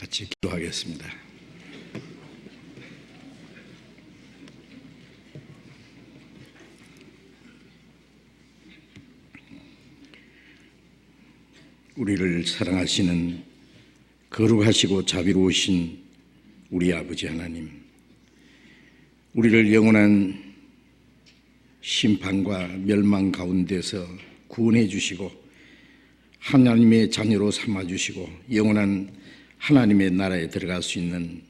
같이 기도하겠습니다. 우리를 사랑하시는 거룩하시고 자비로우신 우리 아버지 하나님, 우리를 영원한 심판과 멸망 가운데서 구원해 주시고 하나님의 자녀로 삼아 주시고 영원한 하나님의 나라에 들어갈 수 있는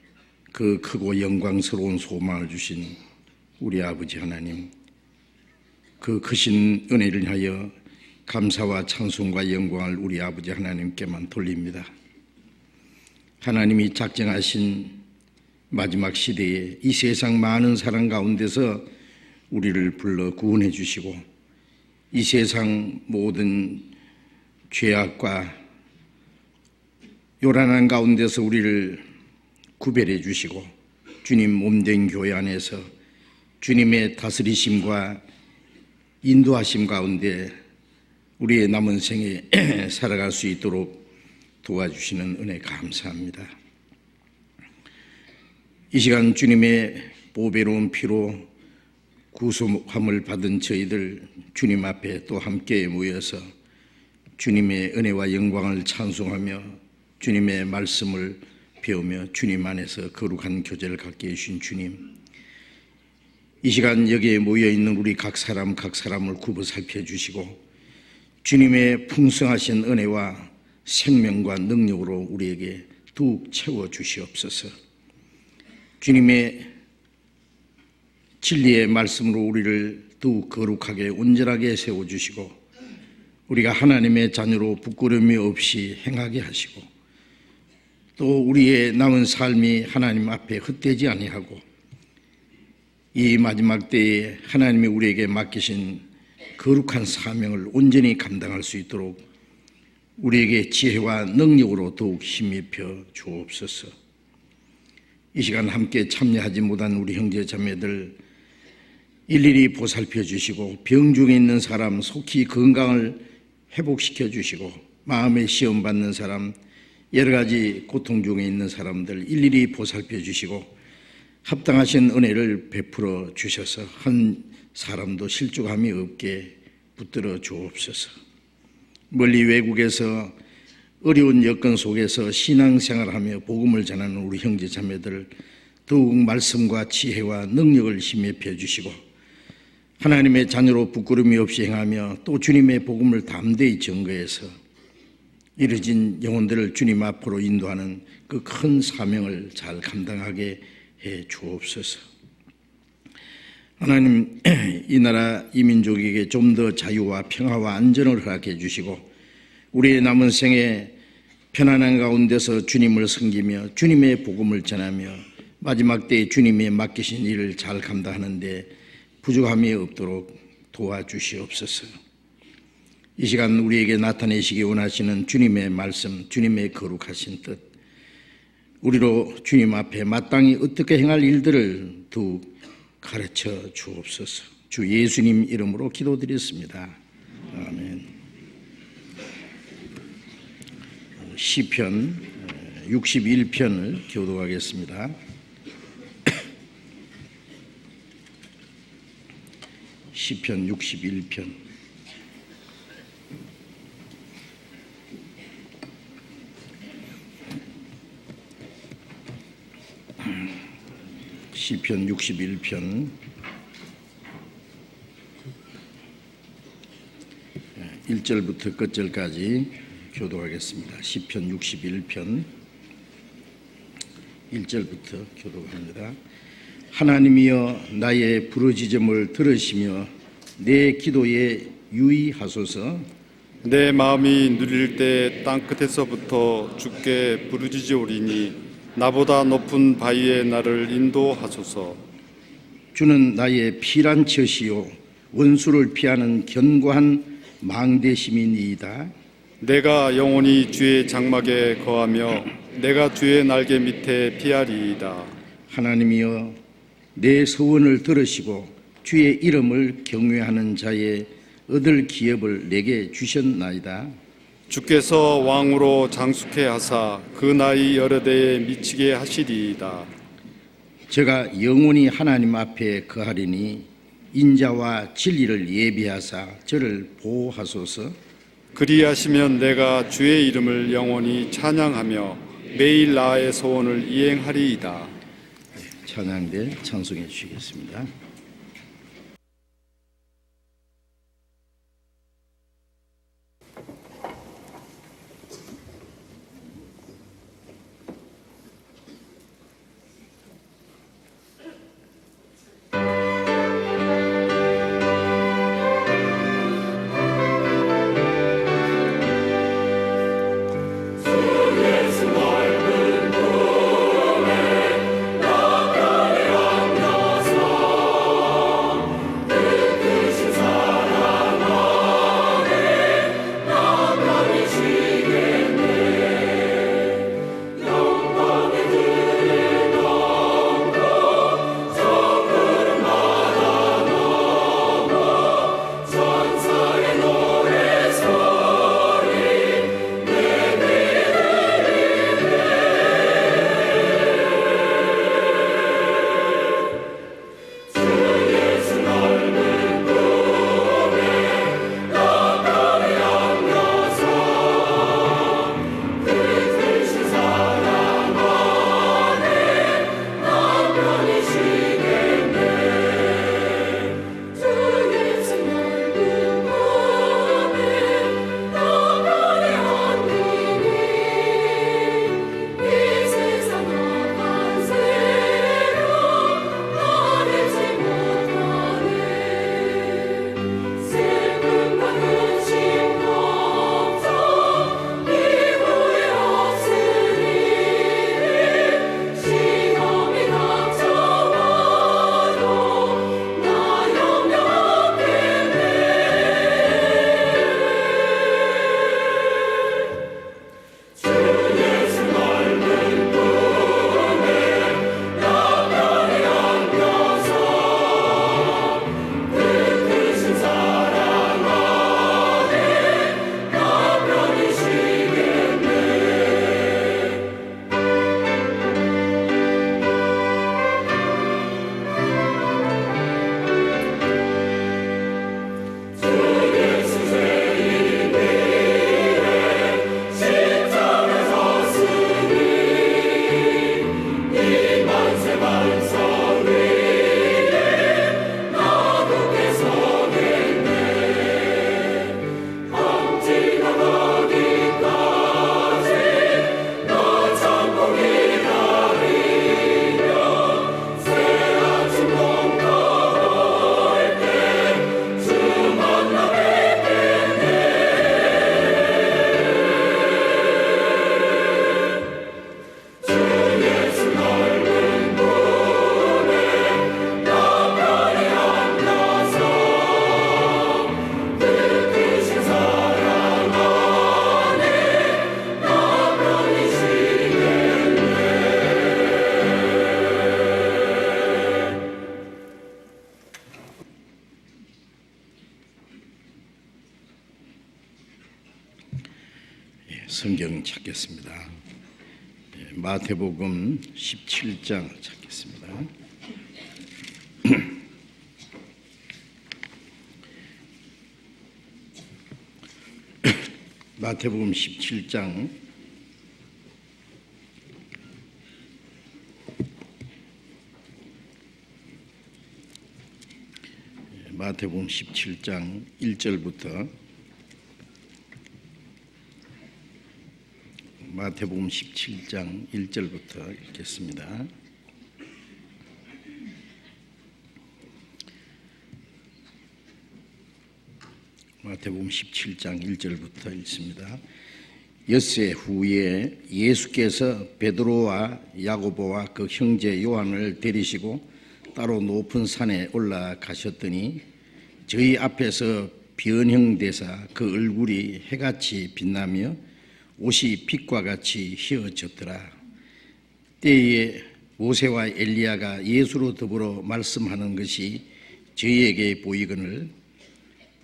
그 크고 영광스러운 소망을 주신 우리 아버지 하나님, 그 크신 은혜를 위하여 감사와 찬송과 영광을 우리 아버지 하나님께만 돌립니다. 하나님이 작정하신 마지막 시대에 이 세상 많은 사람 가운데서 우리를 불러 구원해 주시고 이 세상 모든 죄악과 요란한 가운데서 우리를 구별해 주시고 주님 몸된 교회 안에서 주님의 다스리심과 인도하심 가운데 우리의 남은 생에 살아갈 수 있도록 도와주시는 은혜 감사합니다. 이 시간 주님의 보배로운 피로 구속함을 받은 저희들 주님 앞에 또 함께 모여서 주님의 은혜와 영광을 찬송하며 주님의 말씀을 배우며 주님 안에서 거룩한 교제를 갖게 해주신 주님, 이 시간 여기에 모여있는 우리 각 사람을 굽어 살펴주시고 주님의 풍성하신 은혜와 생명과 능력으로 우리에게 뚝 채워주시옵소서. 주님의 진리의 말씀으로 우리를 뚝 거룩하게 온전하게 세워주시고 우리가 하나님의 자녀로 부끄러움이 없이 행하게 하시고 또 우리의 남은 삶이 하나님 앞에 헛되지 아니하고 이 마지막 때에 하나님이 우리에게 맡기신 거룩한 사명을 온전히 감당할 수 있도록 우리에게 지혜와 능력으로 더욱 힘입혀 주옵소서. 이 시간 함께 참여하지 못한 우리 형제 자매들 일일이 보살펴 주시고 병 중에 있는 사람 속히 건강을 회복시켜 주시고 마음의 시험 받는 사람 여러 가지 고통 중에 있는 사람들 일일이 보살펴 주시고 합당하신 은혜를 베풀어 주셔서 한 사람도 실족함이 없게 붙들어 주옵소서. 멀리 외국에서 어려운 여건 속에서 신앙생활하며 복음을 전하는 우리 형제 자매들 더욱 말씀과 지혜와 능력을 힘입혀 주시고 하나님의 자녀로 부끄러움이 없이 행하며 또 주님의 복음을 담대히 증거해서 이뤄진 영혼들을 주님 앞으로 인도하는 그 큰 사명을 잘 감당하게 해 주옵소서. 하나님, 이 나라 이 민족에게 좀 더 자유와 평화와 안전을 허락해 주시고 우리의 남은 생에 편안한 가운데서 주님을 섬기며 주님의 복음을 전하며 마지막 때에 주님이 맡기신 일을 잘 감당하는 데 부족함이 없도록 도와주시옵소서. 이 시간 우리에게 나타내시기 원하시는 주님의 말씀, 주님의 거룩하신 뜻, 우리로 주님 앞에 마땅히 어떻게 행할 일들을 더욱 가르쳐 주옵소서. 주 예수님 이름으로 기도드렸습니다. 아멘. 시편 61편을 교독하겠습니다. 시편 61편. 시편 61편 1절부터 끝절까지 교독하겠습니다. 시편 61편 1절부터 교독합니다. 하나님이여 나의 부르짖음을 들으시며 내 기도에 유의하소서. 내 마음이 누릴 때 땅끝에서부터 주께 부르짖으오리니 나보다 높은 바위에 나를 인도하소서. 주는 나의 피난처시요 원수를 피하는 견고한 망대심이니이다. 내가 영원히 주의 장막에 거하며 내가 주의 날개 밑에 피하리이다. 하나님이여 내 소원을 들으시고 주의 이름을 경외하는 자의 얻을 기업을 내게 주셨나이다. 주께서 왕으로 장숙해 하사 그 나이 여러 대에 미치게 하시리이다. 제가 영원히 하나님 앞에 거하리니 인자와 진리를 예비하사 저를 보호하소서. 그리하시면 내가 주의 이름을 영원히 찬양하며 매일 나의 소원을 이행하리이다. 찬양대 찬송해 주시겠습니다. 성경 찾겠습니다. 마태복음 17장 찾겠습니다. 마태복음 17장 마태복음 17장 1절부터 마태복음 17장 1절부터 읽겠습니다. 마태복음 17장 1절부터 읽습니다. 엿새 후에 예수께서 베드로와 야고보와 그 형제 요한을 데리시고 따로 높은 산에 올라가셨더니 저희 앞에서 변형되사 그 얼굴이 해같이 빛나며 옷이 빛과 같이 휘어졌더라. 때에 모세와 엘리야가 예수로 더불어 말씀하는 것이 저희에게 보이거늘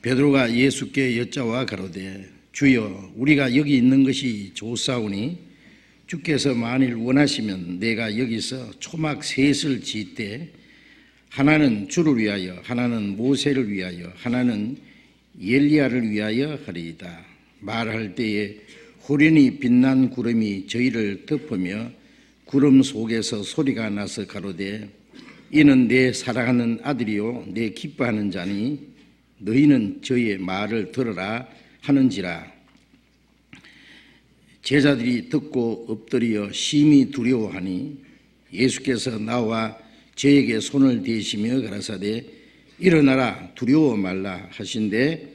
베드로가 예수께 여짜와 가로되 주여 우리가 여기 있는 것이 좋사오니 주께서 만일 원하시면 내가 여기서 초막 셋을 지때 하나는 주를 위하여 하나는 모세를 위하여 하나는 엘리야를 위하여 하리이다. 말할 때에 호련히 빛난 구름이 저희를 덮으며 구름 속에서 소리가 나서 가로되 이는 내 사랑하는 아들이요 내 기뻐하는 자니 너희는 저의 말을 들으라 하는지라. 제자들이 듣고 엎드려 심히 두려워하니 예수께서 나와 저에게 손을 대시며 가라사대 일어나라 두려워 말라 하신대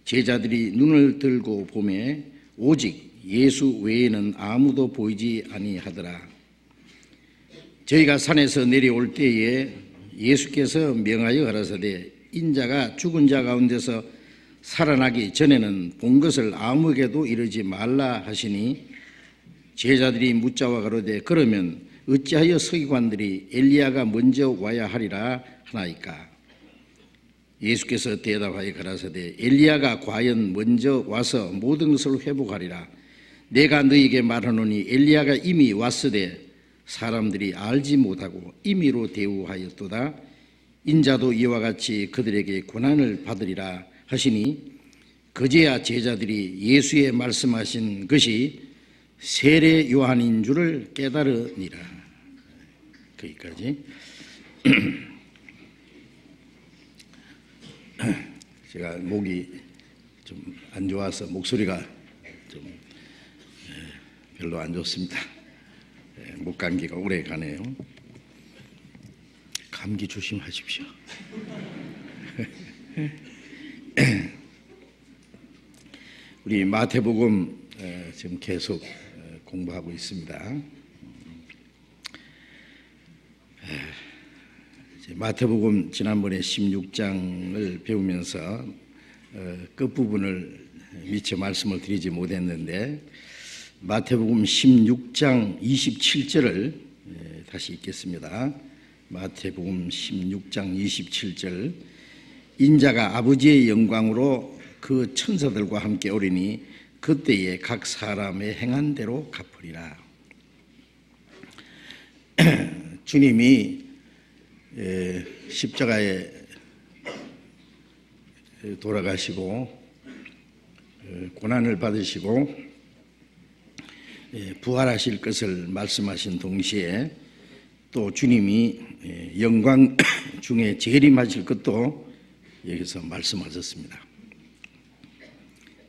제자들이 눈을 들고 보매 오직 예수 외에는 아무도 보이지 아니하더라. 저희가 산에서 내려올 때에 예수께서 명하여 가라사대 인자가 죽은 자 가운데서 살아나기 전에는 본 것을 아무에게도 이르지 말라 하시니 제자들이 묻자와 가로되 그러면 어찌하여 서기관들이 엘리야가 먼저 와야 하리라 하나이까. 예수께서 대답하여 가라사대 엘리야가 과연 먼저 와서 모든 것을 회복하리라. 내가 너희에게 말하노니 엘리야가 이미 왔으되 사람들이 알지 못하고 임의로 대우하였도다. 인자도 이와 같이 그들에게 고난을 받으리라 하시니 그제야 제자들이 예수의 말씀하신 것이 세례 요한인 줄을 깨달으니라. 거기까지. 제가 목이 좀 안 좋아서 목소리가 좀 별로 안 좋습니다. 목 감기가 오래 가네요. 감기 조심하십시오. 우리 마태복음 지금 계속 공부하고 있습니다. 마태복음 지난번에 16장을 배우면서 끝부분을 미처 말씀을 드리지 못했는데 마태복음 16장 27절을 다시 읽겠습니다. 마태복음 16장 27절 인자가 아버지의 영광으로 그 천사들과 함께 오리니 그때에 각 사람의 행한 대로 갚으리라. 주님이 십자가에 돌아가시고 고난을 받으시고 부활하실 것을 말씀하신 동시에 또 주님이 영광 중에 재림하실 것도 여기서 말씀하셨습니다.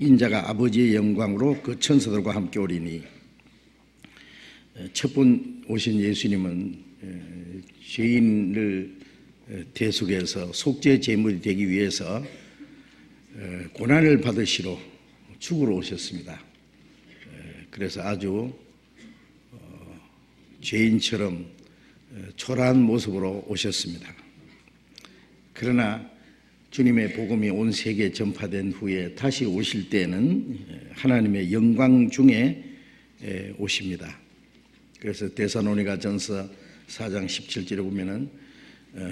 인자가 아버지의 영광으로 그 천사들과 함께 오리니 첫 번 오신 예수님은 죄인을 대속해서 속죄 제물이 되기 위해서 고난을 받으시러 죽으러 오셨습니다. 그래서 아주 죄인처럼 초라한 모습으로 오셨습니다. 그러나 주님의 복음이 온 세계에 전파된 후에 다시 오실 때는 하나님의 영광 중에 오십니다. 그래서 데살로니가전서 4장 17절에 보면은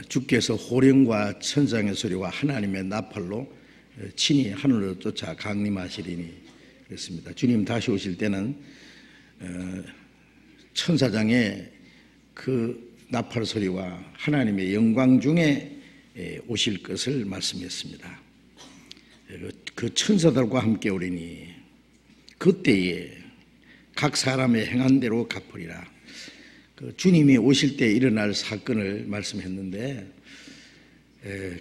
주께서 호령과 천장의 소리와 하나님의 나팔로 친히 하늘로 쫓아 강림하시리니 그랬습니다. 주님 다시 오실 때는 천사장의 그 나팔 소리와 하나님의 영광 중에 오실 것을 말씀했습니다. 그 천사들과 함께 오리니 그때에 각 사람의 행한 대로 갚으리라. 그 주님이 오실 때 일어날 사건을 말씀했는데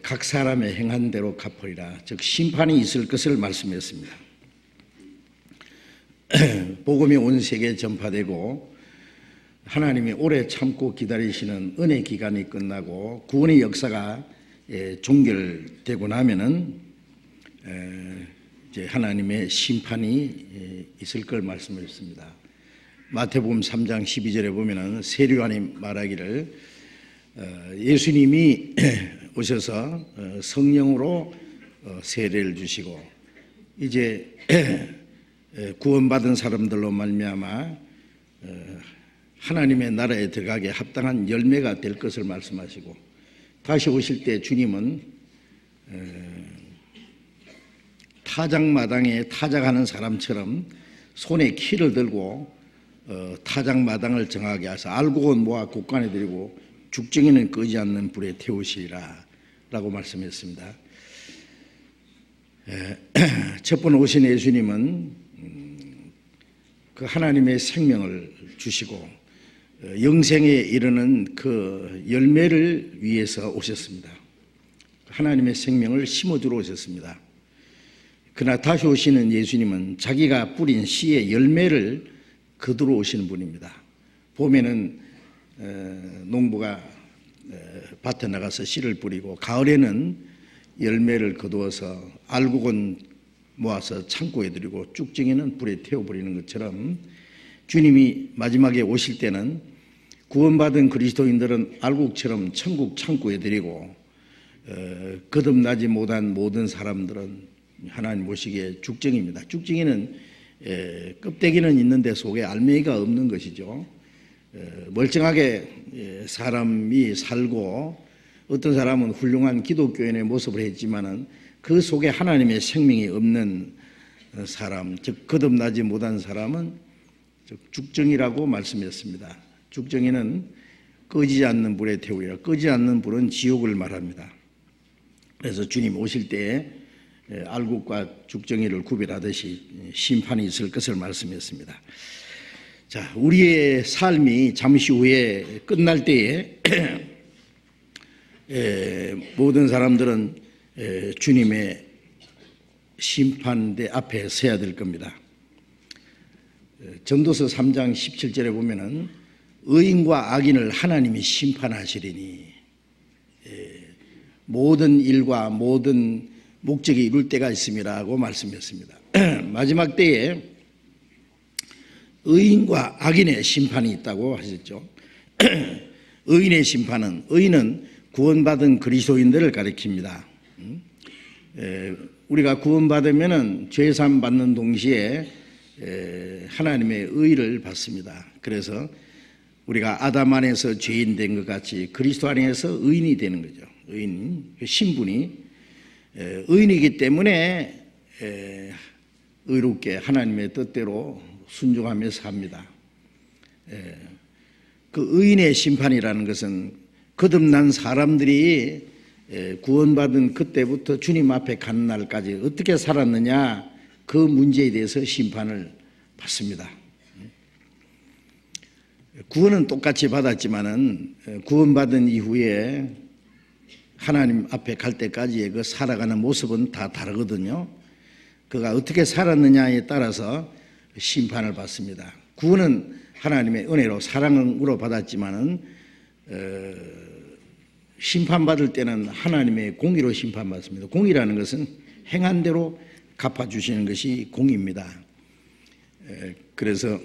각 사람의 행한 대로 갚으리라. 즉 심판이 있을 것을 말씀했습니다. 복음이 온 세계에 전파되고 하나님이 오래 참고 기다리시는 은혜 기간이 끝나고 구원의 역사가 종결되고 나면은 이제 하나님의 심판이 있을 걸 말씀하셨습니다. 마태복음 3장 12절에 보면은 세례요한이 말하기를 예수님이 오셔서 성령으로 세례를 주시고 이제 구원받은 사람들로 말미암아 하나님의 나라에 들어가게 합당한 열매가 될 것을 말씀하시고 다시 오실 때 주님은 타작마당에 타작하는 사람처럼 손에 키를 들고 타작마당을 정하게 하사 알곡은 모아 곳간에 들이고 죽정이는 끄지 않는 불에 태우시리라 라고 말씀했습니다. 첫 번 오신 예수님은 그 하나님의 생명을 주시고 영생에 이르는 그 열매를 위해서 오셨습니다. 하나님의 생명을 심어주러 오셨습니다. 그러나 다시 오시는 예수님은 자기가 뿌린 씨의 열매를 거두러 오시는 분입니다. 봄에는 농부가 밭에 나가서 씨를 뿌리고 가을에는 열매를 거두어서 알곡은 모아서 창고에 들이고 쭉정이는 불에 태워버리는 것처럼 주님이 마지막에 오실 때는 구원받은 그리스도인들은 알곡처럼 천국 창고에 들이고 거듭나지 못한 모든 사람들은 하나님 보시기에 죽정입니다. 죽정이는 껍데기는 있는데 속에 알맹이가 없는 것이죠. 멀쩡하게 사람이 살고 어떤 사람은 훌륭한 기독교인의 모습을 했지만은 그 속에 하나님의 생명이 없는 사람, 즉 거듭나지 못한 사람은 죽정이라고 말씀했습니다. 죽정이는 꺼지지 않는 불에 태우리라. 꺼지지 않는 불은 지옥을 말합니다. 그래서 주님 오실 때에 알곡과 죽정이를 구별하듯이 심판이 있을 것을 말씀했습니다. 자, 우리의 삶이 잠시 후에 끝날 때에 모든 사람들은 주님의 심판대 앞에 서야 될 겁니다. 전도서 3장 17절에 보면은 의인과 악인을 하나님이 심판하시리니 모든 일과 모든 목적이 이룰 때가 있음이라고 말씀했습니다. 마지막 때에 의인과 악인의 심판이 있다고 하셨죠. 의인의 심판은, 의인은 구원받은 그리스도인들을 가리킵니다. 우리가 구원받으면은 죄사함 받는 동시에 하나님의 의를 받습니다. 그래서 우리가 아담 안에서 죄인 된 것 같이 그리스도 안에서 의인이 되는 거죠. 의인, 신분이 의인이기 때문에 의롭게 하나님의 뜻대로 순종하며 삽니다. 그 의인의 심판이라는 것은 거듭난 사람들이 구원받은 그때부터 주님 앞에 가는 날까지 어떻게 살았느냐, 그 문제에 대해서 심판을 받습니다. 구원은 똑같이 받았지만은 구원받은 이후에 하나님 앞에 갈 때까지의 그 살아가는 모습은 다 다르거든요. 그가 어떻게 살았느냐에 따라서 심판을 받습니다. 구원은 하나님의 은혜로 사랑으로 받았지만은 심판받을 때는 하나님의 공의로 심판받습니다. 공의라는 것은 행한 대로 갚아주시는 것이 공의입니다. 그래서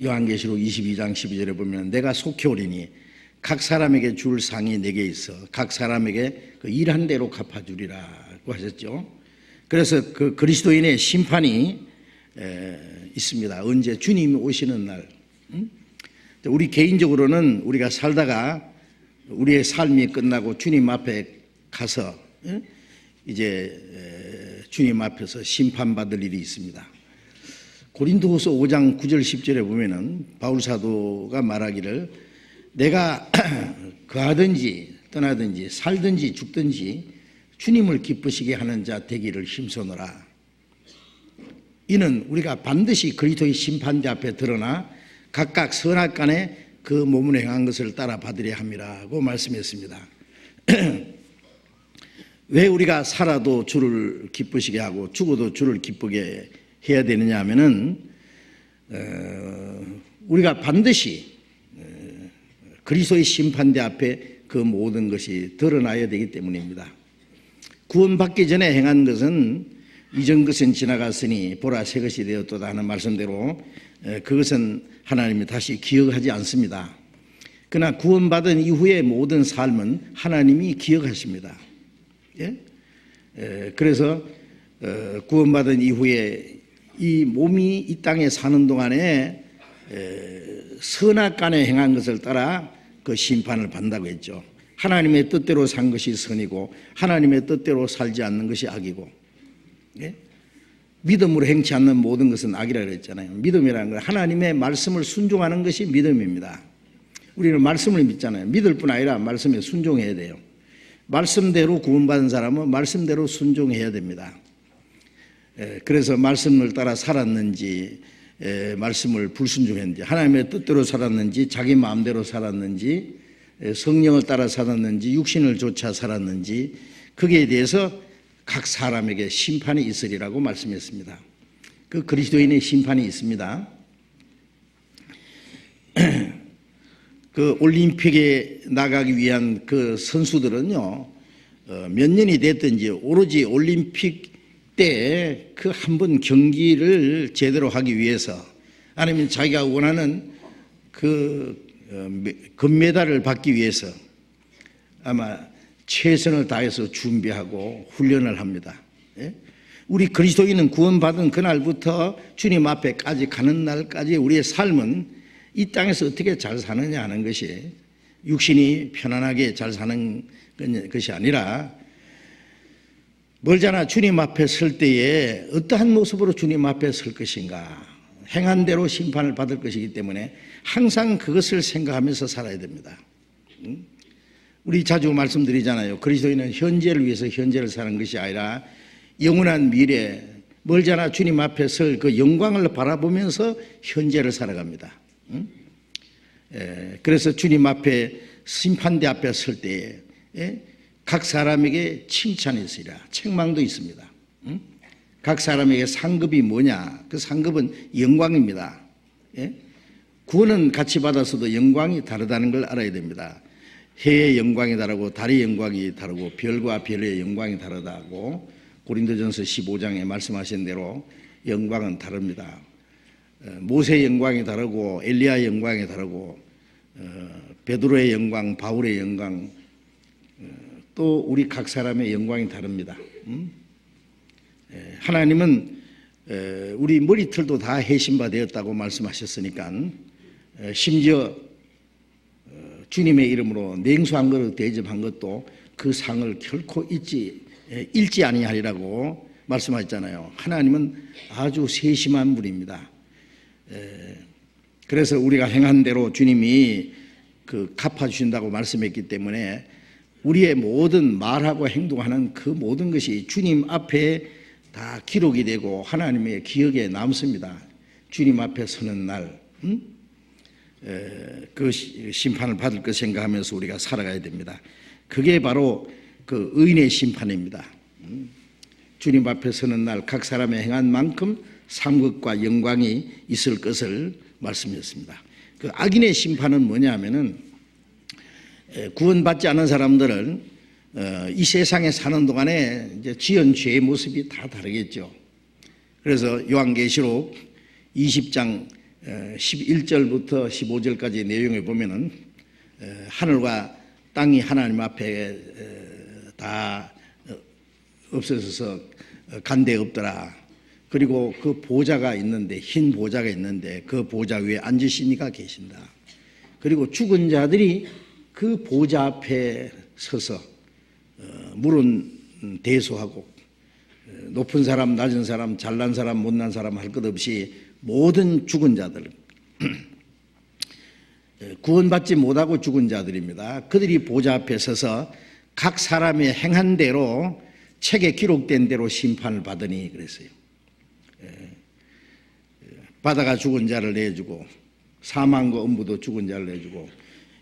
요한계시록 22장 12절에 보면 내가 속히 오리니 각 사람에게 줄 상이 내게 있어 각 사람에게 그 일한 대로 갚아주리라고 하셨죠. 그래서 그 그리스도인의 심판이 있습니다. 언제? 주님이 오시는 날. 우리 개인적으로는 우리가 살다가 우리의 삶이 끝나고 주님 앞에 가서 이제 주님 앞에서 심판받을 일이 있습니다. 고린도후서 5장 9절 10절에 보면은 바울 사도가 말하기를 내가 거하든지 떠나든지 살든지 죽든지 주님을 기쁘시게 하는 자 되기를 힘쓰노라. 이는 우리가 반드시 그리스도의 심판대 앞에 드러나 각각 선악간에 그 몸을 행한 것을 따라 받으려 함이라고 말씀했습니다. 왜 우리가 살아도 주를 기쁘시게 하고 죽어도 주를 기쁘게 해야 되느냐 하면은 우리가 반드시 그리스도의 심판대 앞에 그 모든 것이 드러나야 되기 때문입니다. 구원받기 전에 행한 것은 이전 것은 지나갔으니 보라 새 것이 되었도다 하는 말씀대로 그것은 하나님이 다시 기억하지 않습니다. 그러나 구원받은 이후의 모든 삶은 하나님이 기억하십니다. 그래서 구원받은 이후에 이 몸이 이 땅에 사는 동안에 선악간에 행한 것을 따라 그 심판을 받는다고 했죠. 하나님의 뜻대로 산 것이 선이고 하나님의 뜻대로 살지 않는 것이 악이고 예? 믿음으로 행치 않는 모든 것은 악이라 그랬잖아요. 믿음이라는 건 하나님의 말씀을 순종하는 것이 믿음입니다. 우리는 말씀을 믿잖아요. 믿을 뿐 아니라 말씀에 순종해야 돼요. 말씀대로 구원받은 사람은 말씀대로 순종해야 됩니다. 그래서 말씀을 따라 살았는지, 말씀을 불순종했는지, 하나님의 뜻대로 살았는지, 자기 마음대로 살았는지, 성령을 따라 살았는지, 육신을 쫓아 살았는지, 거기에 대해서 각 사람에게 심판이 있으리라고 말씀했습니다. 그 그리스도인의 심판이 있습니다. 그 올림픽에 나가기 위한 그 선수들은요, 몇 년이 됐든지 오로지 올림픽 때 그 한 번 경기를 제대로 하기 위해서, 아니면 자기가 원하는 그 금메달을 받기 위해서 아마 최선을 다해서 준비하고 훈련을 합니다. 예? 우리 그리스도인은 구원받은 그날부터 주님 앞에까지 가는 날까지 우리의 삶은 이 땅에서 어떻게 잘 사느냐 하는 것이, 육신이 편안하게 잘 사는 것이 아니라, 멀잖아 주님 앞에 설 때에 어떠한 모습으로 주님 앞에 설 것인가, 행한 대로 심판을 받을 것이기 때문에 항상 그것을 생각하면서 살아야 됩니다. 우리 자주 말씀드리잖아요. 그리스도인은 현재를 위해서 현재를 사는 것이 아니라 영원한 미래, 멀잖아 주님 앞에 설 그 영광을 바라보면서 현재를 살아갑니다. 그래서 주님 앞에, 심판대 앞에 설 때에 각 사람에게 칭찬이 있으리라. 책망도 있습니다. 각 사람에게 상급이 뭐냐? 그 상급은 영광입니다. 구원은 같이 받아서도 영광이 다르다는 걸 알아야 됩니다. 해의 영광이 다르고 달의 영광이 다르고 별과 별의 영광이 다르다고 고린도전서 15장에 말씀하신 대로 영광은 다릅니다. 모세의 영광이 다르고 엘리야의 영광이 다르고 베드로의 영광, 바울의 영광, 또 우리 각 사람의 영광이 다릅니다. 하나님은 우리 머리털도 다 해신바 되었다고 말씀하셨으니까, 심지어 주님의 이름으로 냉수 한 그릇 대접한 것도 그 상을 결코 잃지 아니하리라고 말씀하셨잖아요. 하나님은 아주 세심한 분입니다. 그래서 우리가 행한 대로 주님이 그 갚아주신다고 말씀했기 때문에 우리의 모든 말하고 행동하는 그 모든 것이 주님 앞에 다 기록이 되고 하나님의 기억에 남습니다. 주님 앞에 서는 날, 그 심판을 받을 것 생각하면서 우리가 살아가야 됩니다. 그게 바로 그 의인의 심판입니다. 주님 앞에 서는 날 각 사람의 행한 만큼 상급과 영광이 있을 것을 말씀했습니다. 그 악인의 심판은 뭐냐 하면은, 구원받지 않은 사람들은 이 세상에 사는 동안에 이제 지은 죄의 모습이 다 다르겠죠. 그래서 요한계시록 20장 11절부터 15절까지 내용에 보면은 하늘과 땅이 하나님 앞에 다 없어져서 간데 없더라. 그리고 그 보좌가 있는데, 흰 보좌가 있는데 그 보좌 위에 앉으신 이가 계신다. 그리고 죽은 자들이 그 보좌 앞에 서서 물은 대소하고, 높은 사람, 낮은 사람, 잘난 사람, 못난 사람 할 것 없이 모든 죽은 자들, 구원받지 못하고 죽은 자들입니다. 그들이 보좌 앞에 서서 각 사람의 행한 대로 책에 기록된 대로 심판을 받으니 그랬어요. 바다가 죽은 자를 내주고, 사망과 음부도 죽은 자를 내주고,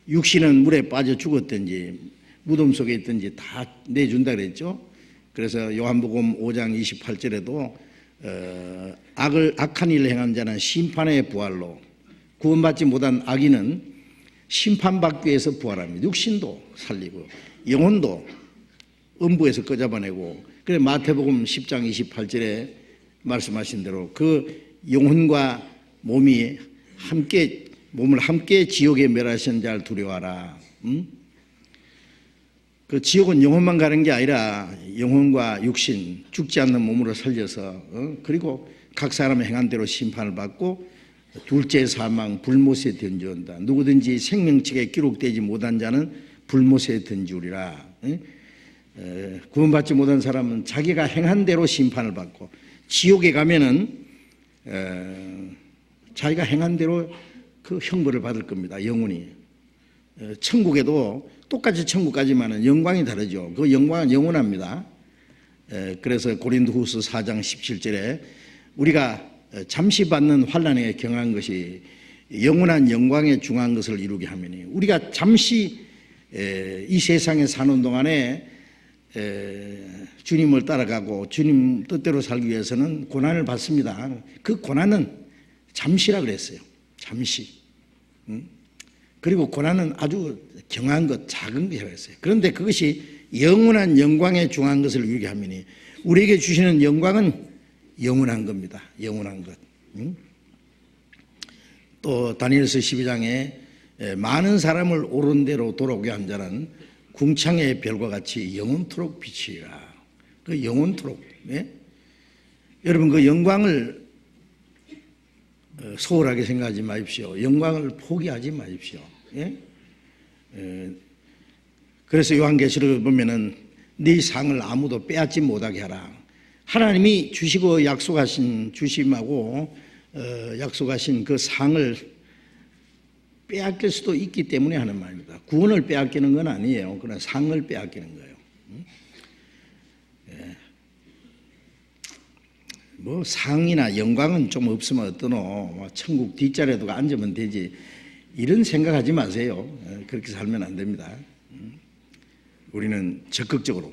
육신은 물에 빠져 죽었든지 무덤 속에 있든지 다 내준다 그랬죠. 그래서 요한복음 5장 28절에도 악한 일을 행한 자는 심판의 부활로, 구원받지 못한 악인은 심판받기 위해서 부활합니다. 육신도 살리고 영혼도 음부에서 끄잡아내고, 그래 마태복음 10장 28절에 말씀하신 대로 그 영혼과 몸을 함께 지옥에 멸하신 자를 두려워하라. 그 지옥은 영혼만 가는 게 아니라 영혼과 육신, 죽지 않는 몸으로 살려서 그리고 각 사람의 행한 대로 심판을 받고, 둘째 사망 불못에 던져온다. 누구든지 생명책에 기록되지 못한 자는 불못에 던지우리라. 구원받지 못한 사람은 자기가 행한 대로 심판을 받고, 지옥에 가면은 자기가 행한 대로 그 형벌을 받을 겁니다. 영원히. 천국에도 똑같이 천국 가지만은 영광이 다르죠. 그 영광은 영원합니다. 그래서 고린도후서 4장 17절에 우리가 잠시 받는 환난에 경한 것이 영원한 영광에 중한 것을 이루게 하매니, 우리가 잠시 이 세상에 사는 동안에 주님을 따라가고 주님 뜻대로 살기 위해서는 고난을 받습니다. 그 고난은 잠시라 그랬어요. 잠시. 그리고 고난은 아주 경한 것, 작은 것이라고 했어요. 그런데 그것이 영원한 영광에 중한 것을 이루게 하매니, 우리에게 주시는 영광은 영원한 겁니다. 영원한 것. 또 다니엘서 12장에 많은 사람을 옳은 대로 돌아오게 한 자는 궁창의 별과 같이 영원토록 빛이라. 그 영원토록. 여러분, 그 영광을 소홀하게 생각하지 마십시오. 영광을 포기하지 마십시오. 그래서 요한계시록을 보면은 네 상을 아무도 빼앗지 못하게 하라. 하나님이 주시고 약속하신 주심하고 약속하신 그 상을 빼앗길 수도 있기 때문에 하는 말입니다. 구원을 빼앗기는 건 아니에요. 그러나 상을 빼앗기는 거예요. 뭐 상이나 영광은 좀 없으면 어떠노? 천국 뒷자리에도 앉으면 되지. 이런 생각하지 마세요. 그렇게 살면 안 됩니다. 우리는 적극적으로,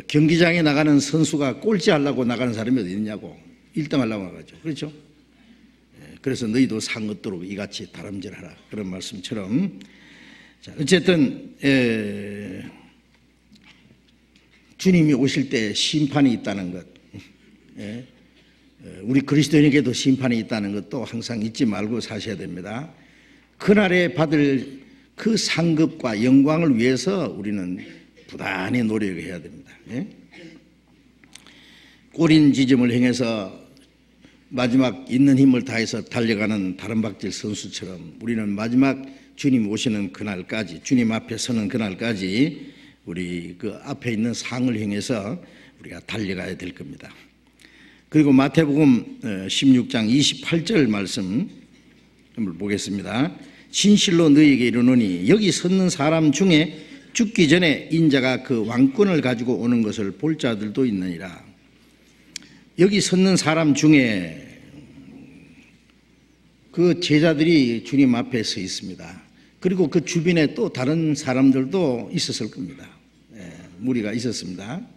경기장에 나가는 선수가 꼴찌하려고 나가는 사람이 어디 있냐고. 1등 하려고 나가죠. 그렇죠? 그래서 너희도 상 얻도록 이같이 다름질하라. 그런 말씀처럼. 자, 어쨌든 주님이 오실 때 심판이 있다는 것, 우리 그리스도인에게도 심판이 있다는 것도 항상 잊지 말고 사셔야 됩니다. 그날에 받을 그 상급과 영광을 위해서 우리는 부단히 노력해야 됩니다. 꼬린 지점을 행해서 마지막 있는 힘을 다해서 달려가는 다름박질 선수처럼 우리는 마지막 주님 오시는 그날까지, 주님 앞에 서는 그날까지 우리 그 앞에 있는 상을 향해서 우리가 달려가야 될 겁니다. 그리고 마태복음 16장 28절 말씀 한번 보겠습니다. 진실로 너희에게 이르노니 여기 섰는 사람 중에 죽기 전에 인자가 그 왕권을 가지고 오는 것을 볼 자들도 있느니라. 여기 섰는 사람 중에 그 제자들이 주님 앞에 서 있습니다. 그리고 그 주변에 또 다른 사람들도 있었을 겁니다. 무리가 있었습니다.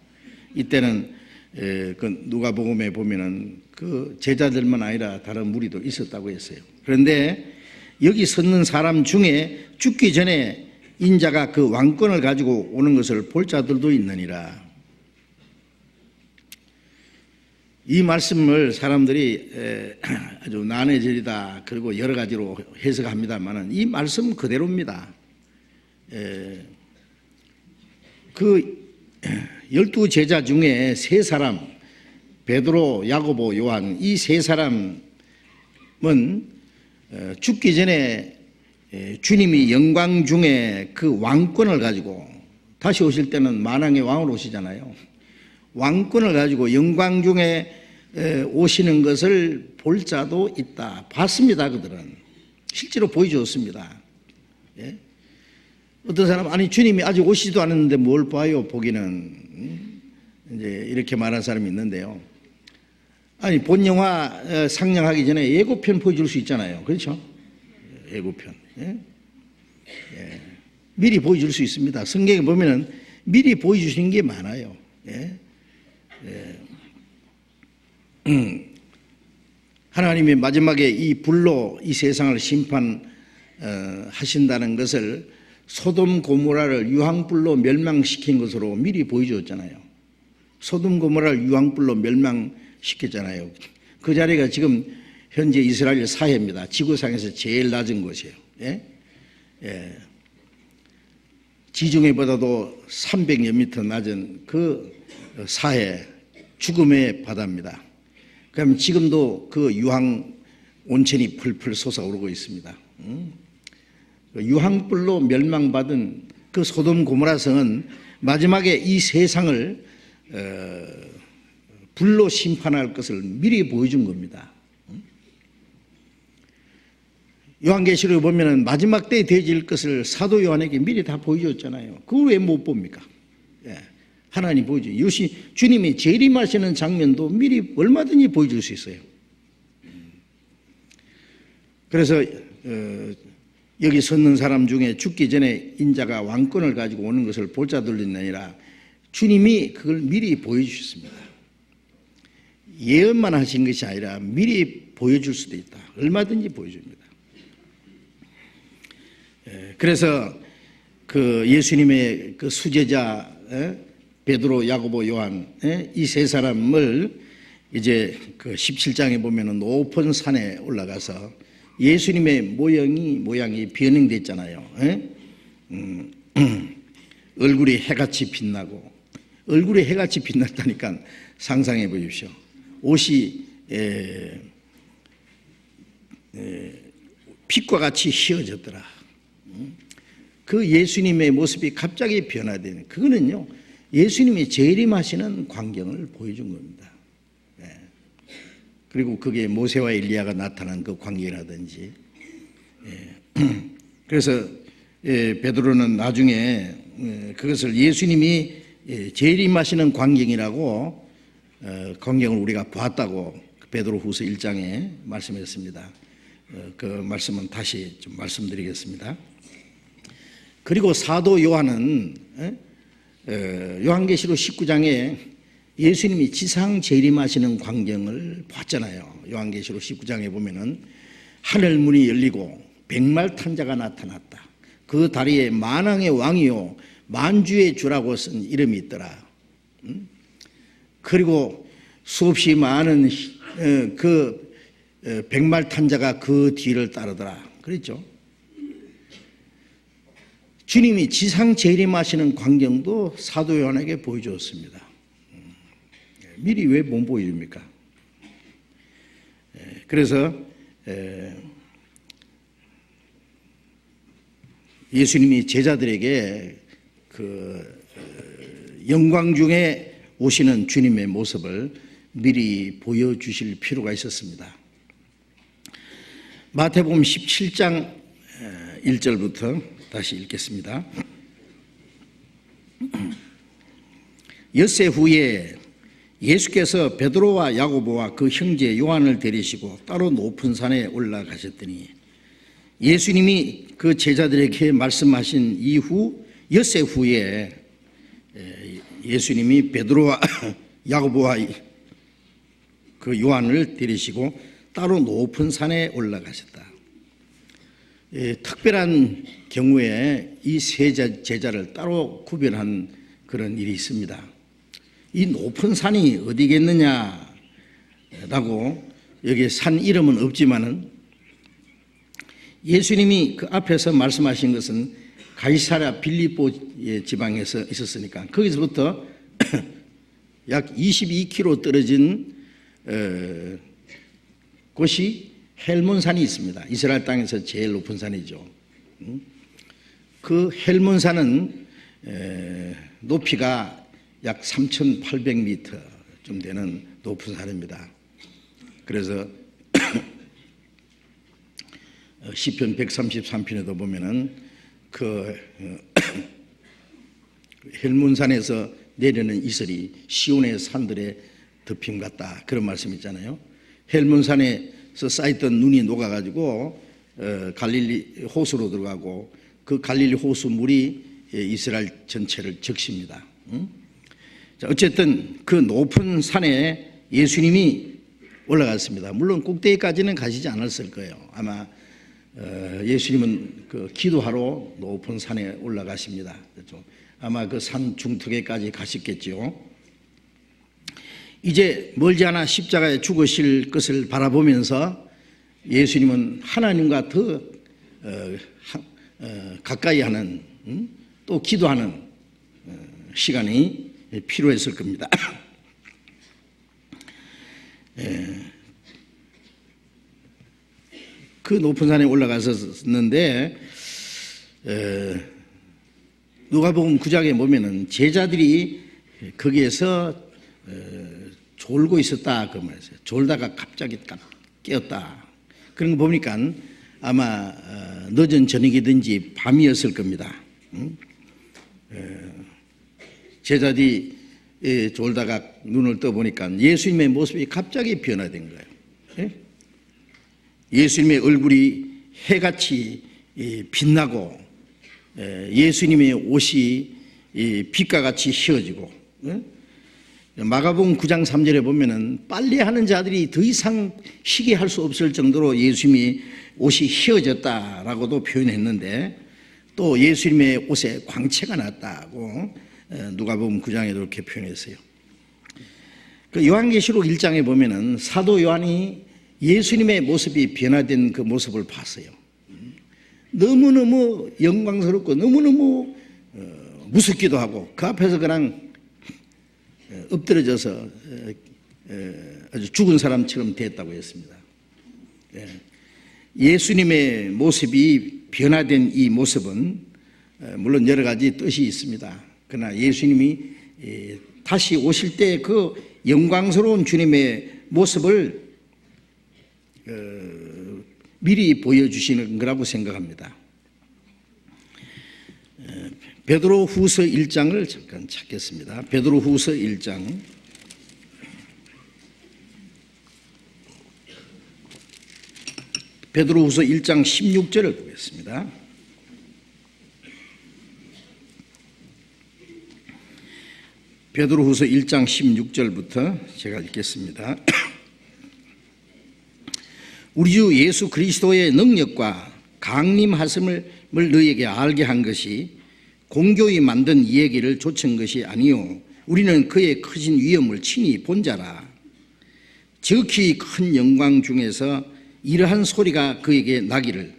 이때는 그 누가복음에 보면은 그 제자들만 아니라 다른 무리도 있었다고 했어요. 그런데 여기 섰는 사람 중에 죽기 전에 인자가 그 왕권을 가지고 오는 것을 볼 자들도 있느니라. 이 말씀을 사람들이 아주 난해절이다 그리고 여러 가지로 해석합니다만은 이 말씀 그대로입니다. 그 12제자 중에 3사람, 베드로, 야고보, 요한, 이 3사람은 죽기 전에 주님이 영광 중에 그 왕권을 가지고 다시 오실 때는 만왕의 왕으로 오시잖아요. 왕권을 가지고 영광 중에 오시는 것을 볼 자도 있다. 봤습니다. 그들은 실제로 보여주었습니다. 어떤 사람 아니 주님이 아직 오시지도 않았는데 뭘 봐요? 보기는 이제 이렇게 말하는 사람이 있는데요. 아니 본 영화 상영하기 전에 예고편 보여줄 수 있잖아요. 그렇죠? 예고편. 미리 보여줄 수 있습니다. 성경에 보면은 미리 보여주시는 게 많아요. 하나님이 마지막에 이 불로 이 세상을 심판하신다는 것을 소돔 고모라를 유황불로 멸망시킨 것으로 미리 보여주었잖아요. 소돔 고모라를 유황불로 멸망시켰잖아요. 그 자리가 지금 현재 이스라엘 사해입니다. 지구상에서 제일 낮은 곳이에요. 지중해보다도 300여 미터 낮은 그 사해, 죽음의 바다입니다. 그럼 지금도 그 유황 온천이 풀풀 솟아오르고 있습니다. 유황불로 멸망받은 그 소돔 고모라 성은 마지막에 이 세상을 불로 심판할 것을 미리 보여준 겁니다. 요한계시록에 보면은 마지막 때에 되어질 것을 사도 요한에게 미리 다 보여줬잖아요. 그걸 왜 못 봅니까? 하나님 보여줘. 이것이 주님이 재림하시는 장면도 미리 얼마든지 보여줄 수 있어요. 그래서 여기 섰는 사람 중에 죽기 전에 인자가 왕권을 가지고 오는 것을 볼 자들이 아니라 주님이 그걸 미리 보여주셨습니다. 예언만 하신 것이 아니라 미리 보여줄 수도 있다. 얼마든지 보여줍니다. 그래서 그 예수님의 그 수제자 베드로, 야고보, 요한 이 세 사람을 이제 그 17장에 보면은 높은 산에 올라가서 예수님의 모양이 변형됐잖아요. 얼굴이 해같이 빛나고, 얼굴이 해같이 빛났다니까 상상해 보십시오. 옷이 빛과 같이 휘어졌더라. 그 예수님의 모습이 갑자기 변화되는, 그거는요 예수님이 재림하시는 광경을 보여준 겁니다. 그리고 그게 모세와 엘리야가 나타난 그 광경이라든지. 그래서 베드로는 나중에 그것을 예수님이 재림하시는 광경이라고 광경을 우리가 봤다고 베드로후서 1장에 말씀했습니다. 그 말씀은 다시 좀 말씀드리겠습니다. 그리고 사도 요한은 요한계시록 19장에 예수님이 지상 재림하시는 광경을 봤잖아요. 요한계시록 19장에 보면은 하늘 문이 열리고 백말탄자가 나타났다. 그 다리에 만왕의 왕이요 만주의 주라고 쓴 이름이 있더라. 그리고 수없이 많은 그 백말탄자가 그 뒤를 따르더라. 그랬죠. 주님이 지상 재림하시는 광경도 사도 요한에게 보여주었습니다. 미리 왜 못 보여줍니까? 그래서 예수님이 제자들에게 그 영광 중에 오시는 주님의 모습을 미리 보여주실 필요가 있었습니다. 마태복음 17장 1절부터 다시 읽겠습니다. 엿새 후에 예수께서 베드로와 야고보와 그 형제 요한을 데리시고 따로 높은 산에 올라가셨더니 예수님이 그 제자들에게 말씀하신 이후 엿새 후에 예수님이 베드로와 야고보와 그 요한을 데리시고 따로 높은 산에 올라가셨다. 특별한 경우에 이 세 제자를 따로 구별한 그런 일이 있습니다. 이 높은 산이 어디겠느냐라고 여기 산 이름은 없지만은 예수님이 그 앞에서 말씀하신 것은 가이사랴 빌립보 지방에서 있었으니까 거기서부터 약 22km 떨어진 곳이 헬몬산이 있습니다. 이스라엘 땅에서 제일 높은 산이죠. 그 헬몬산은 높이가 약 3,800m 좀 되는 높은 산입니다. 그래서 시편 133편에도 보면은 그 헬몬산에서 내리는 이슬이 시온의 산들의 덮임 같다, 그런 말씀 있잖아요. 헬몬산에서 쌓였던 눈이 녹아가지고 갈릴리 호수로 들어가고 그 갈릴리 호수 물이 이스라엘 전체를 적십니다. 자, 어쨌든 그 높은 산에 예수님이 올라갔습니다. 물론 꼭대기까지는 가시지 않았을 거예요. 아마 예수님은 그 기도하러 높은 산에 올라가십니다. 그렇죠? 아마 그 산 중턱에까지 가셨겠죠. 이제 멀지 않아 십자가에 죽으실 것을 바라보면서 예수님은 하나님과 더 가까이 하는 또 기도하는 시간이 필요했을 겁니다. 그 높은 산에 올라갔었는데 누가복음 9장에 보면은 제자들이 거기에서 졸고 있었다 그 말이에요. 졸다가 갑자기 깨었다. 그런 거 보니까 아마 늦은 저녁이든지 밤이었을 겁니다. 제자들이 졸다가 눈을 떠보니까 예수님의 모습이 갑자기 변화된 거예요. 예수님의 얼굴이 해같이 빛나고 예수님의 옷이 빛과 같이 휘어지고, 마가복음 9장 3절에 보면은 빨래하는 자들이 더 이상 쉬게 할 수 없을 정도로 예수님이 옷이 휘어졌다라고도 표현했는데, 또 예수님의 옷에 광채가 났다고 누가복음 9장에도 이렇게 표현했어요. 그 요한계시록 1장에 보면은 사도 요한이 예수님의 모습이 변화된 그 모습을 봤어요. 너무너무 영광스럽고 너무너무 무섭기도 하고 그 앞에서 그냥 엎드려져서 아주 죽은 사람처럼 됐다고 했습니다. 예수님의 모습이 변화된 이 모습은 물론 여러 가지 뜻이 있습니다. 그러나 예수님이 다시 오실 때 그 영광스러운 주님의 모습을 미리 보여주시는 거라고 생각합니다. 베드로후서 1장을 잠깐 찾겠습니다. 베드로후서 1장 베드로후서 1장 16절을 보겠습니다. 베드로후서 1장 16절부터 제가 읽겠습니다. 우리 주 예수 그리스도의 능력과 강림하심을 너희에게 알게 한 것이 공교히 만든 이 얘기를 좇은 것이 아니요 우리는 그의 크신 위엄을 친히 본 자라. 지극히 큰 영광 중에서 이러한 소리가 그에게 나기를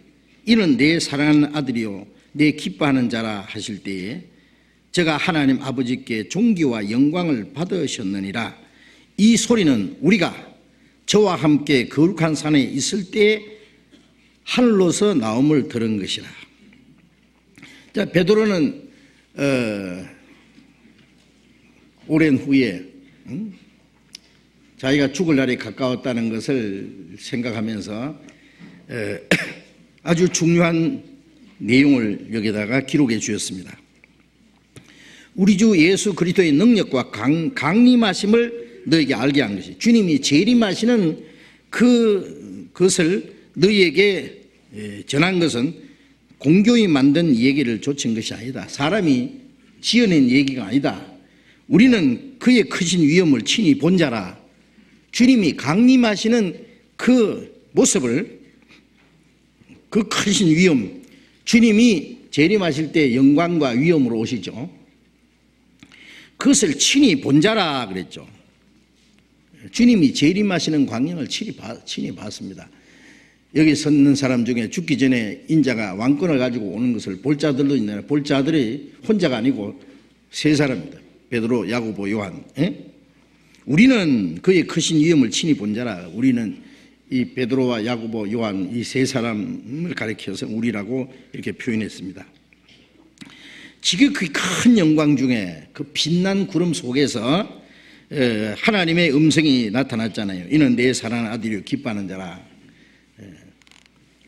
이는 내 사랑하는 아들이요 내 기뻐하는 자라 하실 때에 저가 하나님 아버지께 존귀와 영광을 받으셨느니라. 이 소리는 우리가 저와 함께 거룩한 산에 있을 때 하늘로서 나옴을 들은 것이라. 자, 베드로는 오랜 후에 자기가 죽을 날이 가까웠다는 것을 생각하면서 아주 중요한 내용을 여기다가 기록해 주셨습니다. 우리 주 예수 그리스도의 능력과 강림하심을 너에게 알게 한 것이, 주님이 재림하시는 그것을 너희에게 전한 것은 공교히 만든 얘기를 좇은 것이 아니다. 사람이 지어낸 얘기가 아니다. 우리는 그의 크신 위엄을 친히 본 자라. 주님이 강림하시는 그 모습을, 그 크신 위엄, 주님이 재림하실 때 영광과 위엄으로 오시죠. 그것을 친히 본 자라 그랬죠. 주님이 재림하시는 광경을 친히 봤습니다. 여기 서 있는 사람 중에 죽기 전에 인자가 왕권을 가지고 오는 것을 볼 자들도 있나요? 볼 자들이 혼자가 아니고 세 사람입니다. 베드로, 야고보, 요한. 우리는 그의 크신 위엄을 친히 본 자라. 우리는 이 베드로와 야고보, 요한 이 세 사람을 가리켜서 우리라고 이렇게 표현했습니다. 지극히 큰 영광 중에 그 빛난 구름 속에서 하나님의 음성이 나타났잖아요. 이는 내 사랑하는 아들이요 기뻐하는 자라.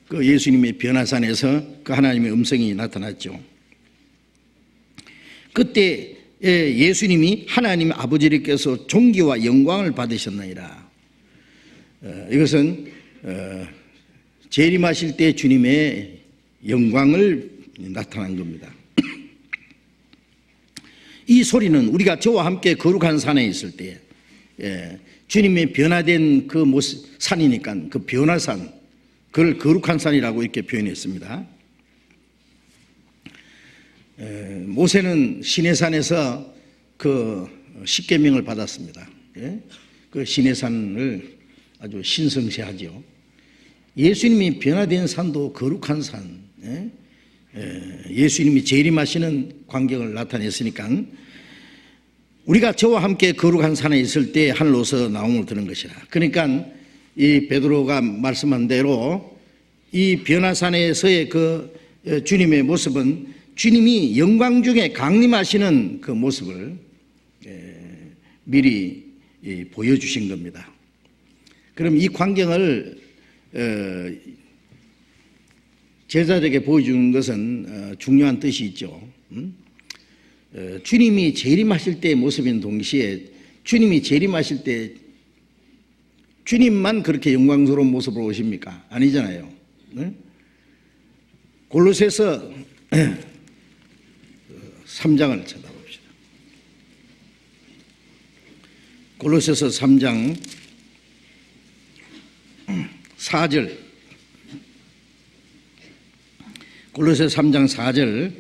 그 예수님의 변화산에서 그 하나님의 음성이 나타났죠. 그때 예수님이 하나님 아버지께서 존귀와 영광을 받으셨나이다. 이것은 재림하실 때 주님의 영광을 나타난 겁니다. 이 소리는 우리가 저와 함께 거룩한 산에 있을 때, 주님의 변화된 그 모습, 산이니까 그 변화산, 그걸 거룩한 산이라고 이렇게 표현했습니다. 모세는 시내산에서 그 십계명을 받았습니다. 그 시내산을 아주 신성시하죠. 예수님이 변화된 산도 거룩한 산, 예수님이 재림하시는 광경을 나타냈으니까 우리가 저와 함께 거룩한 산에 있을 때 하늘로서 나옴을 들은 것이라. 그러니까 이 베드로가 말씀한 대로 이 변화산에서의 그 주님의 모습은 주님이 영광 중에 강림하시는 그 모습을 미리 보여주신 겁니다. 그럼 이 광경을 제자들에게 보여주는 것은 중요한 뜻이 있죠. 주님이 재림하실 때의 모습인 동시에 주님이 재림하실 때 주님만 그렇게 영광스러운 모습으로 오십니까? 아니잖아요. 골로새서 3장을 쳐다봅시다. 골로새서 3장 4절. 골로새서 3장 4절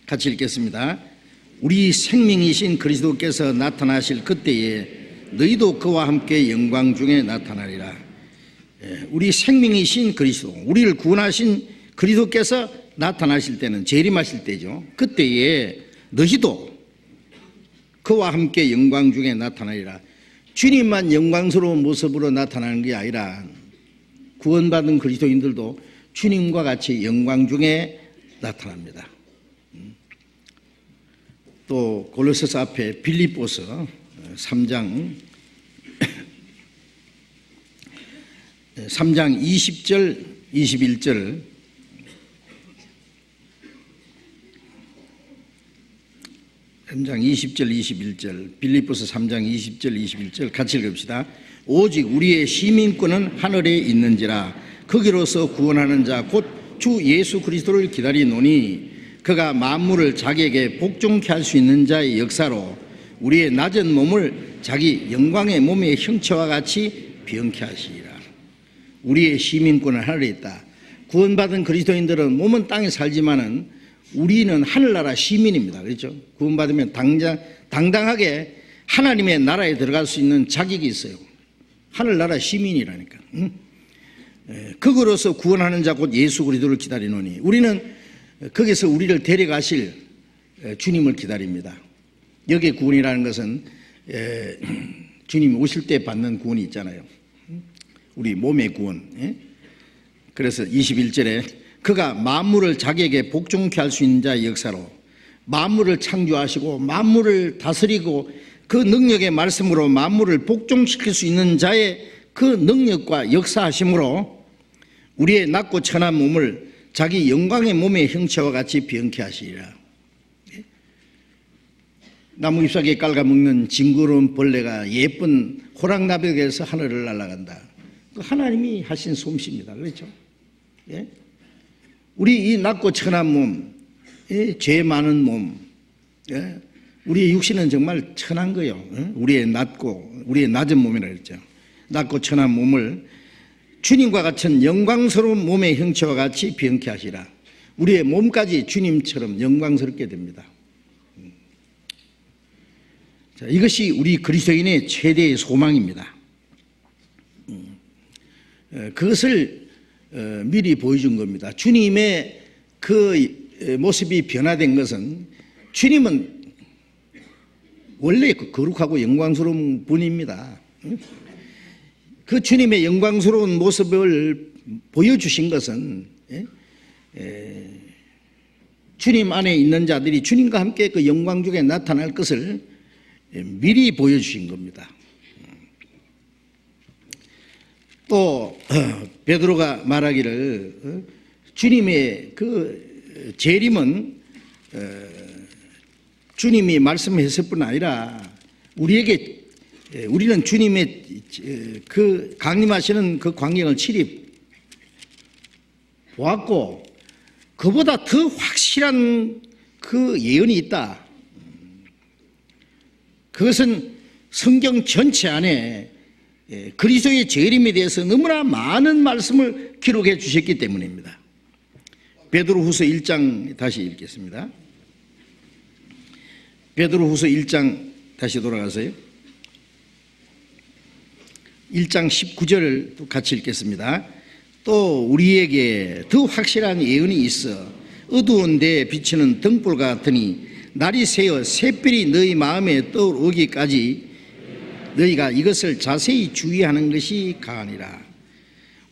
같이 읽겠습니다. 우리 생명이신 그리스도께서 나타나실 그때에 너희도 그와 함께 영광 중에 나타나리라. 우리 생명이신 그리스도, 우리를 구원하신 그리스도께서 나타나실 때는 재림하실 때죠. 그때에 너희도 그와 함께 영광 중에 나타나리라. 주님만 영광스러운 모습으로 나타나는 게 아니라 구원받은 그리스도인들도 주님과 같이 영광 중에 나타납니다. 또 골로새서 앞에 빌립보서 3장 20절 21절 빌립보서 3장 20절 21절 같이 읽읍시다. 오직 우리의 시민권은 하늘에 있는지라 거기로서 구원하는 자 곧 주 예수 그리스도를 기다리노니 그가 만물을 자기에게 복종케 할 수 있는 자의 역사로 우리의 낮은 몸을 자기 영광의 몸의 형체와 같이 병케 하시리라. 우리의 시민권은 하늘에 있다. 구원받은 그리스도인들은 몸은 땅에 살지만은 우리는 하늘나라 시민입니다. 그렇죠? 구원받으면 당당하게 하나님의 나라에 들어갈 수 있는 자격이 있어요. 하늘나라 시민이라니까. 그거로서 구원하는 자 곧 예수 그리스도를 기다리노니 우리는 거기서 우리를 데려가실 주님을 기다립니다. 여기에 구원이라는 것은 주님이 오실 때 받는 구원이 있잖아요. 우리 몸의 구원. 그래서 21절에 그가 만물을 자기에게 복종케 할 수 있는 자의 역사로 만물을 창조하시고 만물을 다스리고 그 능력의 말씀으로 만물을 복종시킬 수 있는 자의 그 능력과 역사하심으로 우리의 낮고 천한 몸을 자기 영광의 몸의 형체와 같이 병케 하시리라. 나무 잎사귀에 깔아먹는 징그러운 벌레가 예쁜 호랑나비에서 하늘을 날아간다. 그 하나님이 하신 솜씨입니다. 그렇죠? 예? 우리 이 낮고 천한 몸, 죄 많은 몸, 우리의 육신은 정말 천한 거예요. 우리의 낮은 몸이라 그랬죠. 낮고 천한 몸을 주님과 같은 영광스러운 몸의 형체와 같이 병케 하시라. 우리의 몸까지 주님처럼 영광스럽게 됩니다. 자, 이것이 우리 그리스도인의 최대의 소망입니다. 그것을 미리 보여준 겁니다. 주님의 그 모습이 변화된 것은 주님은 원래 거룩하고 영광스러운 분입니다. 그 주님의 영광스러운 모습을 보여주신 것은 주님 안에 있는 자들이 주님과 함께 그 영광 중에 나타날 것을 미리 보여주신 겁니다. 또 베드로가 말하기를 주님의 그 재림은 주님이 말씀했을 뿐 아니라 우리는 주님의 그 강림하시는 그 광경을 친히 보았고 그보다 더 확실한 그 예언이 있다. 그것은 성경 전체 안에 그리스도의 재림에 대해서 너무나 많은 말씀을 기록해 주셨기 때문입니다. 베드로후서 1장 다시 읽겠습니다. 베드로후서 1장 다시 돌아가세요. 1장 19절을 또 같이 읽겠습니다. 또 우리에게 더 확실한 예언이 있어 어두운 데에 비치는 등불 같으니 날이 새어 새별이 너희 마음에 떠오르기까지 너희가 이것을 자세히 주의하는 것이 가하니라.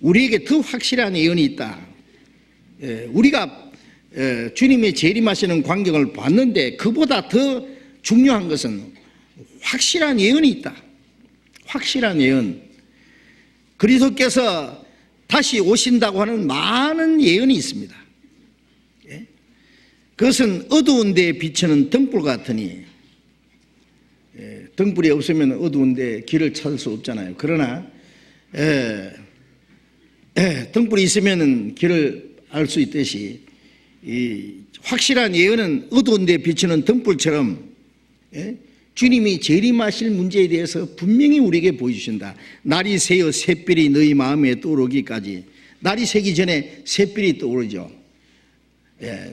우리에게 더 확실한 예언이 있다. 우리가 주님의 재림하시는 광경을 봤는데 그보다 더 중요한 것은 확실한 예언이 있다. 확실한 예언. 그리스도께서 다시 오신다고 하는 많은 예언이 있습니다. 그것은 어두운 데에 비추는 등불 같으니, 등불이 없으면 어두운 데 길을 찾을 수 없잖아요. 그러나 등불이 있으면 길을 알 수 있듯이 이 확실한 예언은 어두운 데 비추는 등불처럼 주님이 재림하실 문제에 대해서 분명히 우리에게 보여주신다. 날이 새어 샛별이 너희 마음에 떠오르기까지. 날이 새기 전에 샛별이 떠오르죠.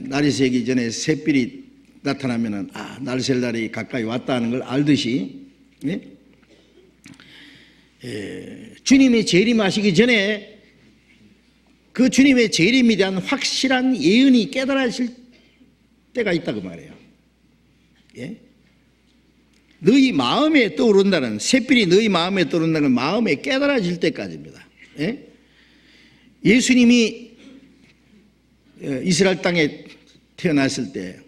날이 새기 전에 샛별이 나타나면은 날 셀 날이 가까이 왔다는 걸 알듯이 주님이 재림하시기 전에 그 주님의 재림에 대한 확실한 예언이 깨달아질 때가 있다고 말해요. 너희 마음에 떠오른다는, 샛별이 너희 마음에 떠오른다는 마음에 깨달아질 때까지입니다. 예수님이 이스라엘 땅에 태어났을 때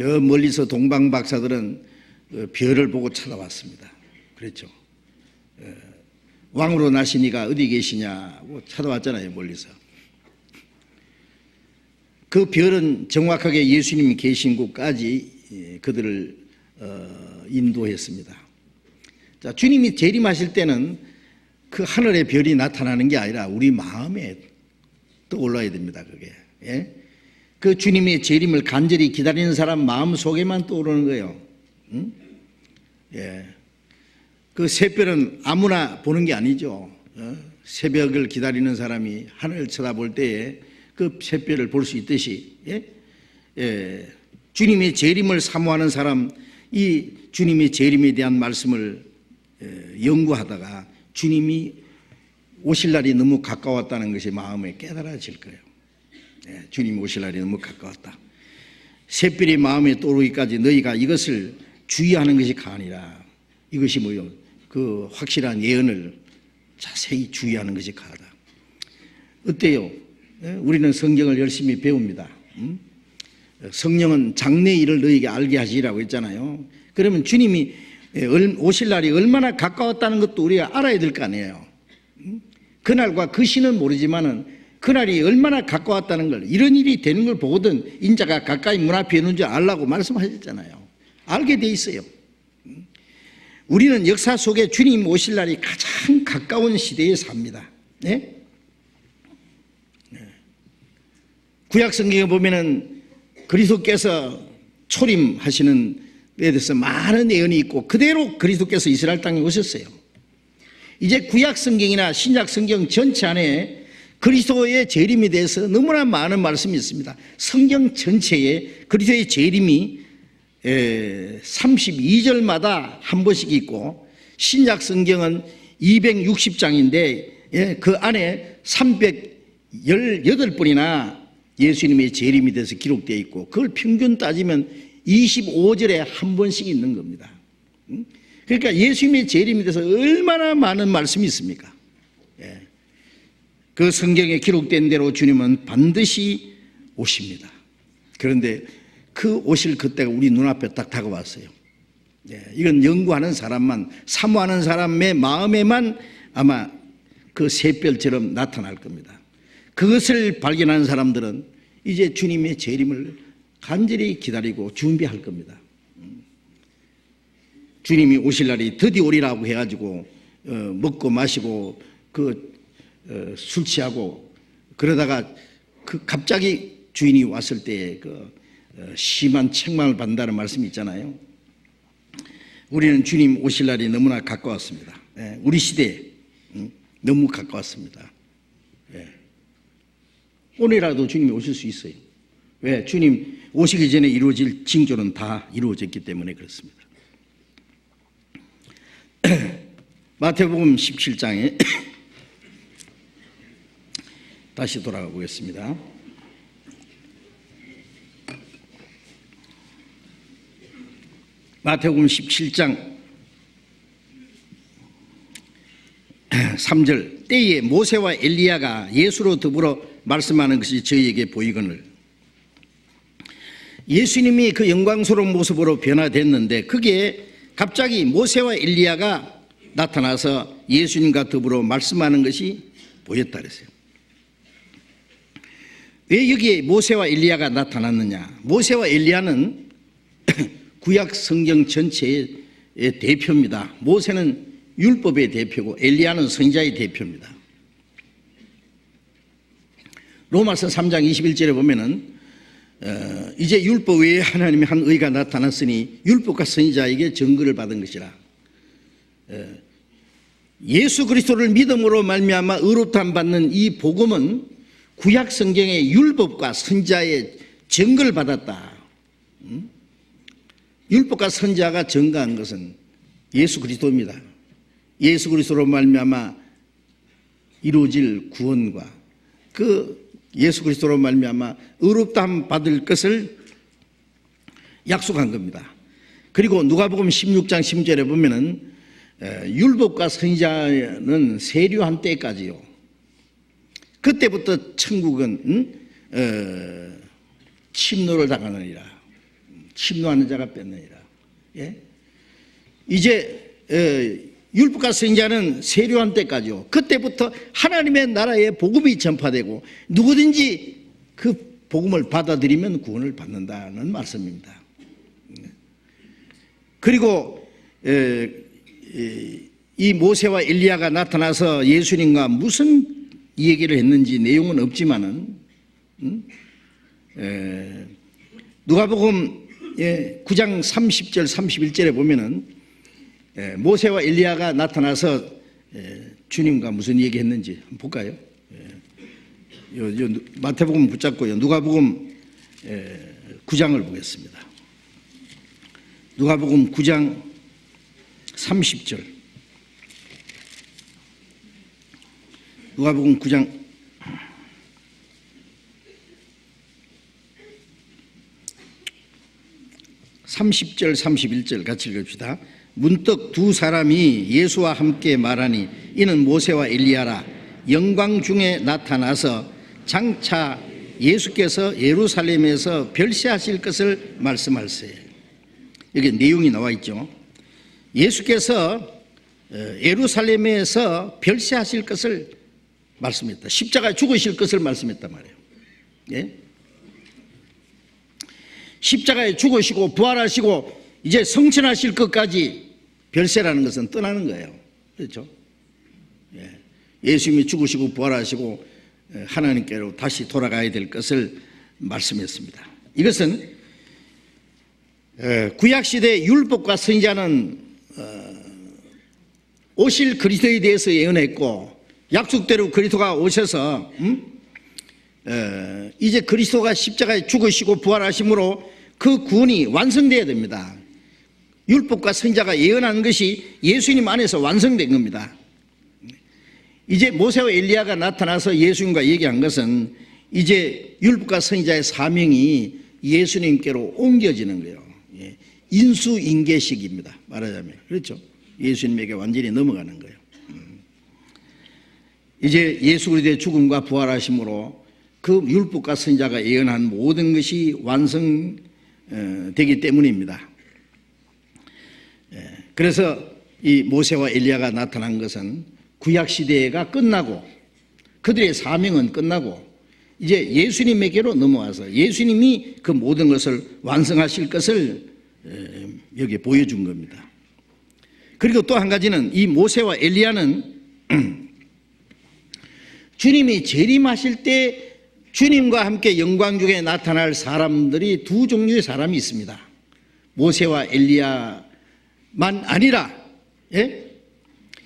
저 멀리서 동방 박사들은 별을 보고 찾아왔습니다. 그랬죠. 왕으로 나시니가 어디 계시냐고 찾아왔잖아요, 멀리서. 그 별은 정확하게 예수님이 계신 곳까지 그들을 인도했습니다. 자, 주님이 재림하실 때는 그 하늘의 별이 나타나는 게 아니라 우리 마음에 떠올라야 됩니다. 그게. 그 주님의 재림을 간절히 기다리는 사람 마음 속에만 떠오르는 거예요. 그 새별은 아무나 보는 게 아니죠. 새벽을 기다리는 사람이 하늘을 쳐다볼 때에 그 새별을 볼 수 있듯이 주님의 재림을 사모하는 사람, 이 주님의 재림에 대한 말씀을 연구하다가 주님이 오실 날이 너무 가까웠다는 것이 마음에 깨달아질 거예요. 주님이 오실 날이 너무 가까웠다. 샛별이 마음에 떠오르기까지 너희가 이것을 주의하는 것이 가니라. 이것이 뭐요? 그 확실한 예언을 자세히 주의하는 것이 가다. 어때요? 우리는 성경을 열심히 배웁니다. 성령은 장래 일을 너희에게 알게 하시라고 했잖아요. 그러면 주님이 오실 날이 얼마나 가까웠다는 것도 우리가 알아야 될 거 아니에요. 그날과 그 시는 모르지만은 그날이 얼마나 가까웠다는 걸, 이런 일이 되는 걸 보거든 인자가 가까이 문 앞에 있는 줄 알라고 말씀하셨잖아요. 알게 돼 있어요. 우리는 역사 속에 주님 오실 날이 가장 가까운 시대에 삽니다. 구약 성경에 보면은 그리스도께서 초림하시는 데 대해서 많은 예언이 있고 그대로 그리스도께서 이스라엘 땅에 오셨어요. 이제 구약 성경이나 신약 성경 전체 안에 그리스도의 재림에 대해서 너무나 많은 말씀이 있습니다. 성경 전체에 그리스도의 재림이 32절마다 한 번씩 있고, 신약 성경은 260장인데 그 안에 318번이나 예수님의 재림에 대해서 기록되어 있고, 그걸 평균 따지면 25절에 한 번씩 있는 겁니다. 그러니까 예수님의 재림에 대해서 얼마나 많은 말씀이 있습니까? 그 성경에 기록된 대로 주님은 반드시 오십니다. 그런데 그 오실 그때가 우리 눈앞에 딱 다가왔어요. 이건 연구하는 사람만, 사모하는 사람의 마음에만 아마 그 샛별처럼 나타날 겁니다. 그것을 발견하는 사람들은 이제 주님의 재림을 간절히 기다리고 준비할 겁니다. 주님이 오실 날이 드디어 오리라고 해가지고 먹고 마시고 술 취하고 그러다가 그 갑자기 주인이 왔을 때 심한 책망을 받는다는 말씀이 있잖아요. 우리는 주님 오실 날이 너무나 가까웠습니다. 우리 시대에 너무 가까웠습니다. 오늘이라도 주님이 오실 수 있어요. 왜? 주님 오시기 전에 이루어질 징조는 다 이루어졌기 때문에 그렇습니다. 마태복음 17장에 다시 돌아가 보겠습니다. 마태복음 17장 3절, 때에 모세와 엘리야가 예수로 더불어 말씀하는 것이 저희에게 보이거늘 예수님이 그 영광스러운 모습으로 변화됐는데 그게 갑자기 모세와 엘리야가 나타나서 예수님과 더불어 말씀하는 것이 보였다 그랬어요. 왜 여기에 모세와 엘리야가 나타났느냐? 모세와 엘리야는 구약 성경 전체의 대표입니다. 모세는 율법의 대표고 엘리야는 선지자의 대표입니다. 로마서 3장 21절에 보면은 이제 율법 외에 하나님의 한 의가 나타났으니 율법과 선지자에게 증거를 받은 것이라. 예수 그리스도를 믿음으로 말미암아 의롭다함 받는 이 복음은 구약 성경의 율법과 선지자의 증거를 받았다. 율법과 선지자가 증거한 것은 예수 그리스도입니다. 예수 그리스도로 말미암아 이루어질 구원과 그 예수 그리스도로 말미암아 의롭다함 받을 것을 약속한 겁니다. 그리고 누가복음 16장 10절에 보면은 율법과 선지자는 세류한 때까지요. 그때부터 천국은 침노를 당하느니라. 침노하는 자가 뺏느니라. 예? 이제 율법과 선지자는 세류한 때까지요. 그때부터 하나님의 나라의 복음이 전파되고 누구든지 그 복음을 받아들이면 구원을 받는다는 말씀입니다. 그리고 이 모세와 엘리야가 나타나서 예수님과 무슨 얘기를 했는지 내용은 없지만은 누가복음 9장 30절 31절에 보면은 모세와 엘리야가 나타나서 주님과 무슨 얘기했는지 한번 볼까요? 마태복음 붙잡고요. 누가복음 9장을 보겠습니다. 누가복음 9장 30절. 누가복음 9장 30절 31절 같이 읽읍시다. 문득 두 사람이 예수와 함께 말하니 이는 모세와 엘리야라. 영광 중에 나타나서 장차 예수께서 예루살렘에서 별세하실 것을 말씀할세. 여기 내용이 나와 있죠. 예수께서 예루살렘에서 별세하실 것을 말씀했다. 십자가에 죽으실 것을 말씀했단 말이에요. 예? 십자가에 죽으시고 부활하시고 이제 성천하실 것까지 별세라는 것은 떠나는 거예요. 그렇죠? 예. 예수님이 죽으시고 부활하시고 하나님께로 다시 돌아가야 될 것을 말씀했습니다. 이것은 구약시대 율법과 선지자는 오실 그리스도에 대해서 예언했고 약속대로 그리스도가 오셔서 이제 그리스도가 십자가에 죽으시고 부활하심으로 그 구원이 완성되어야 됩니다. 율법과 선지자가 예언한 것이 예수님 안에서 완성된 겁니다. 이제 모세와 엘리야가 나타나서 예수님과 얘기한 것은 이제 율법과 선지자의 사명이 예수님께로 옮겨지는 거예요. 인수인계식입니다. 말하자면 그렇죠. 예수님에게 완전히 넘어가는 거예요. 이제 예수 그리스도의 죽음과 부활하심으로 그 율법과 선지자가 예언한 모든 것이 완성되기 때문입니다. 그래서 이 모세와 엘리야가 나타난 것은 구약 시대가 끝나고 그들의 사명은 끝나고 이제 예수님에게로 넘어와서 예수님이 그 모든 것을 완성하실 것을 여기 보여준 겁니다. 그리고 또 한 가지는 이 모세와 엘리야는 주님이 재림하실 때 주님과 함께 영광 중에 나타날 사람들이 두 종류의 사람이 있습니다. 모세와 엘리야만 아니라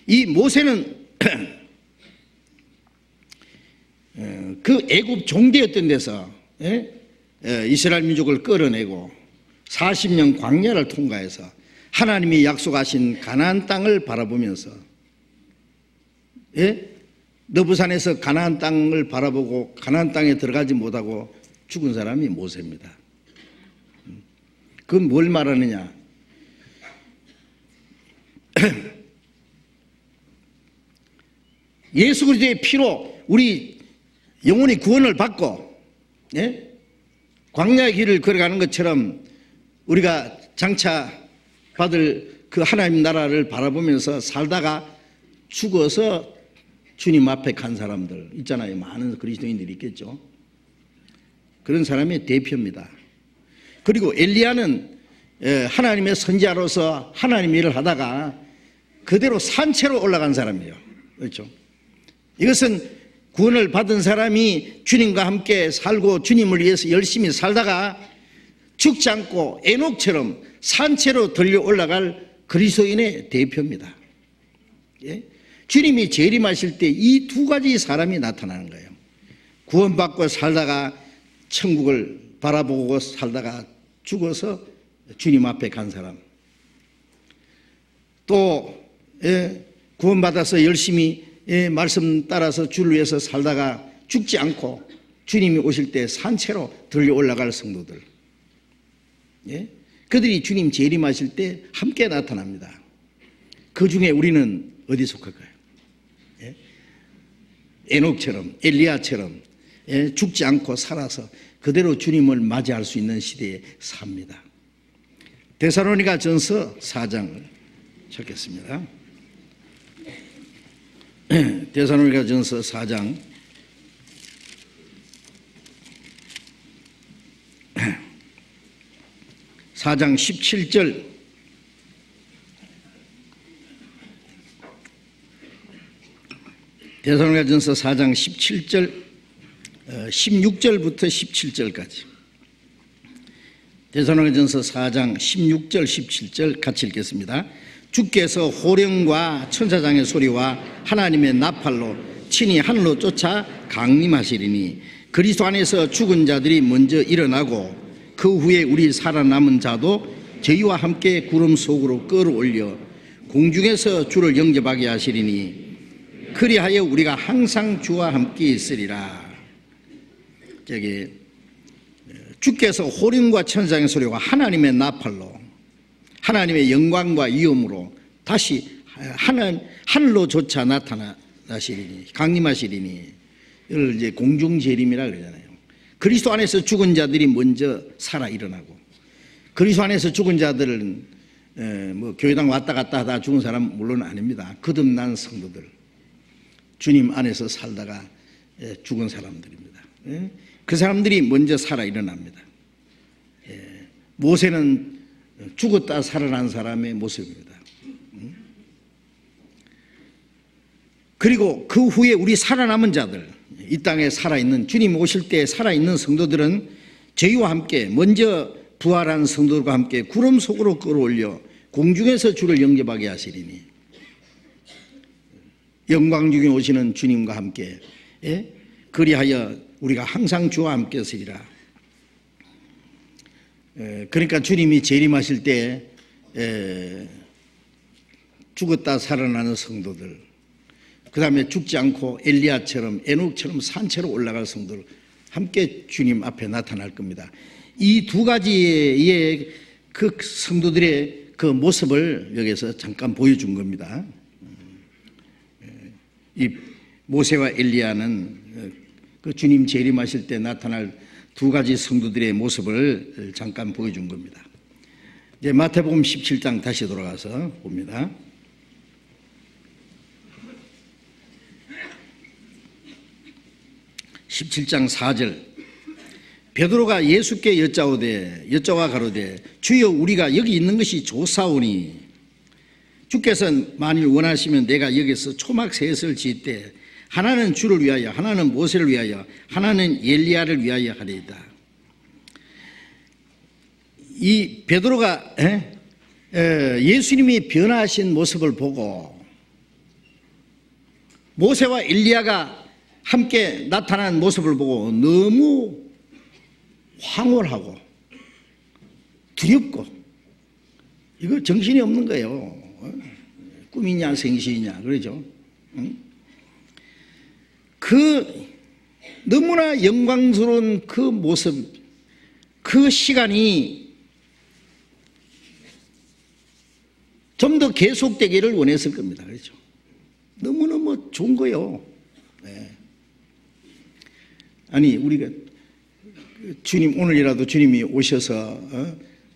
이 모세는 그 애굽 종되었던 데서 이스라엘 민족을 끌어내고 40년 광야를 통과해서 하나님이 약속하신 가나안 땅을 바라보면서 너부산에서 가나안 땅을 바라보고 가나안 땅에 들어가지 못하고 죽은 사람이 모세입니다. 그건 뭘 말하느냐? 예수 그리스도의 피로 우리 영혼이 구원을 받고 광야의 길을 걸어가는 것처럼 우리가 장차 받을 그 하나님 나라를 바라보면서 살다가 죽어서 주님 앞에 간 사람들 있잖아요. 많은 그리스도인들이 있겠죠. 그런 사람의 대표입니다. 그리고 엘리야는 하나님의 선지자로서 하나님 일을 하다가 그대로 산채로 올라간 사람이에요. 그렇죠? 이것은 구원을 받은 사람이 주님과 함께 살고 주님을 위해서 열심히 살다가 죽지 않고 에녹처럼 산채로 들려 올라갈 그리스도인의 대표입니다. 예? 주님이 재림하실 때 이 두 가지 사람이 나타나는 거예요. 구원받고 살다가 천국을 바라보고 살다가 죽어서 주님 앞에 간 사람, 또 구원받아서 열심히 말씀 따라서 주를 위해서 살다가 죽지 않고 주님이 오실 때 산채로 들려 올라갈 성도들, 그들이 주님 재림하실 때 함께 나타납니다. 그 중에 우리는 어디 속할까요? 에녹처럼, 엘리야처럼 죽지 않고 살아서 그대로 주님을 맞이할 수 있는 시대에 삽니다. 데살로니가 전서 4장을 찾겠습니다. 데살로니가 전서 4장 17절 데살로니가전서 4장 17절 16절부터 17절까지 데살로니가전서 4장 16절 17절 같이 읽겠습니다. 주께서 호령과 천사장의 소리와 하나님의 나팔로 친히 하늘로 쫓아 강림하시리니 그리스도 안에서 죽은 자들이 먼저 일어나고 그 후에 우리 살아남은 자도 저희와 함께 구름 속으로 끌어올려 공중에서 주를 영접하게 하시리니 그리하여 우리가 항상 주와 함께 있으리라. 저기 주께서 호령과 천사장의 소리와 하나님의 나팔로 하나님의 영광과 위엄으로 다시 하늘로 조차 나타나시리니 강림하시리니 이걸 이제 공중 재림이라 그러잖아요. 그리스도 안에서 죽은 자들이 먼저 살아 일어나고, 그리스도 안에서 죽은 자들은 뭐 교회당 왔다 갔다 하다 죽은 사람 물론 아닙니다. 거듭난 성도들, 주님 안에서 살다가 죽은 사람들입니다. 그 사람들이 먼저 살아 일어납니다. 모세는 죽었다 살아난 사람의 모습입니다. 그리고 그 후에 우리 살아남은 자들, 이 땅에 살아있는, 주님 오실 때 살아있는 성도들은 저희와 함께 먼저 부활한 성도들과 함께 구름 속으로 끌어올려 공중에서 주를 영접하게 하시리니 영광 중에 오시는 주님과 함께 그리하여 우리가 항상 주와 함께 쓰리라. 그러니까 주님이 재림하실 때 죽었다 살아나는 성도들, 그 다음에 죽지 않고 엘리야처럼 에녹처럼 산채로 올라갈 성도들 함께 주님 앞에 나타날 겁니다. 이 두 가지의 그 성도들의 그 모습을 여기서 잠깐 보여준 겁니다. 이 모세와 엘리야는 그 주님 재림하실 때 나타날 두 가지 성도들의 모습을 잠깐 보여준 겁니다. 이제 마태복음 17장 다시 돌아가서 봅니다. (17장 4절) 베드로가 예수께 여짜와 가로되 주여 우리가 여기 있는 것이 좋사오니 주께서는 만일 원하시면 내가 여기서 초막 셋을 지을 때 하나는 주를 위하여, 하나는 모세를 위하여, 하나는 엘리야를 위하여 하리이다. 이 베드로가 예수님이 변화하신 모습을 보고 모세와 엘리야가 함께 나타난 모습을 보고 너무 황홀하고 두렵고 이거 정신이 없는 거예요. 꿈이냐 생시이냐 그러죠. 그 너무나 영광스러운 그 모습, 그 시간이 좀 더 계속되기를 원했을 겁니다. 그렇죠? 너무너무 좋은 거예요. 네. 아니 우리가 주님, 오늘이라도 주님이 오셔서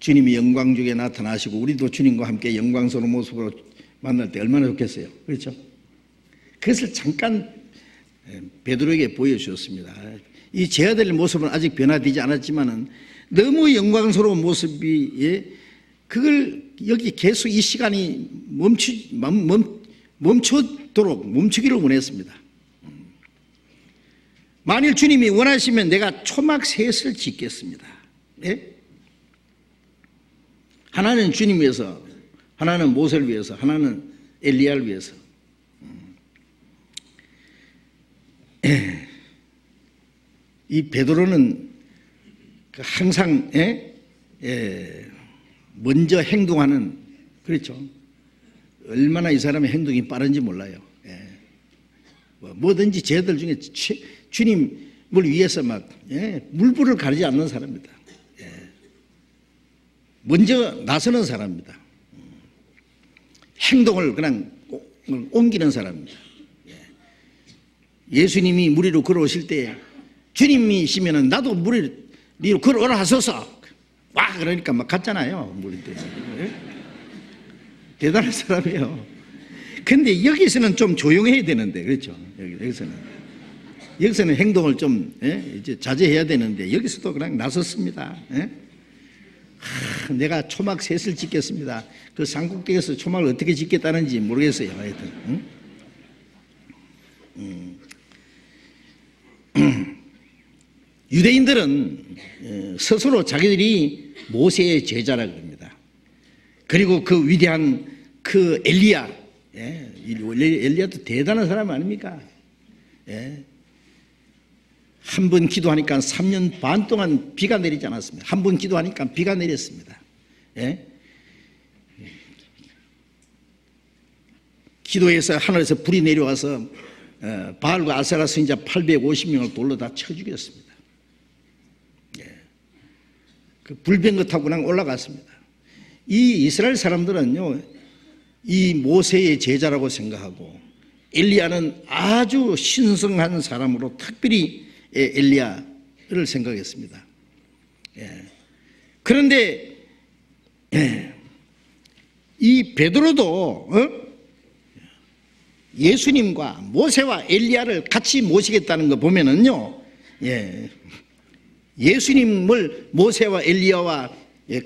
주님이 영광 중에 나타나시고 우리도 주님과 함께 영광스러운 모습으로 만날 때 얼마나 좋겠어요. 그렇죠? 그것을 잠깐 베드로에게 보여주었습니다. 이 제 아들의 모습은 아직 변화되지 않았지만은 너무 영광스러운 모습이, 그걸 여기 계속 이 시간이 멈추기를 원했습니다. 만일 주님이 원하시면 내가 초막 셋을 짓겠습니다. 예? 하나는 주님 위해서, 하나는 모세를 위해서, 하나는 엘리야를 위해서. 이 베드로는 항상 먼저 행동하는, 그렇죠. 얼마나 이 사람의 행동이 빠른지 몰라요. 뭐든지 쟤들 중에 주님을 위해서 막 물불을 가리지 않는 사람입니다. 먼저 나서는 사람입니다. 행동을 그냥 옮기는 사람입니다. 예수님이 물 위로 걸어오실 때 주님이시면은 나도 물 위로 걸어오라 하소서. 와 그러니까 막 갔잖아요. 물 위로. 대단한 사람이에요. 근데 여기서는 좀 조용해야 되는데, 그렇죠? 여기서는 행동을 좀 이제 자제해야 되는데 여기서도 그냥 나섰습니다. 내가 초막 셋을 짓겠습니다. 그 산꼭대기에서 초막을 어떻게 짓겠다는지 모르겠어요. 하여튼. 유대인들은 스스로 자기들이 모세의 제자라고 합니다. 그리고 그 위대한 그 엘리야, 엘리야도 대단한 사람 아닙니까? 한 번 기도하니까 3년 반 동안 비가 내리지 않았습니다. 한 번 기도하니까 비가 내렸습니다. 기도해서 하늘에서 불이 내려와서 바알과 아세라 선지자 850명을 돌로 다 쳐 죽였습니다. 그 불병거 타고 그냥 올라갔습니다. 이 이스라엘 사람들은요, 이 모세의 제자라고 생각하고 엘리야는 아주 신성한 사람으로 특별히 엘리야를 생각했습니다. 그런데 이 베드로도 예수님과 모세와 엘리야를 같이 모시겠다는 거 보면은요, 예수님을 모세와 엘리야와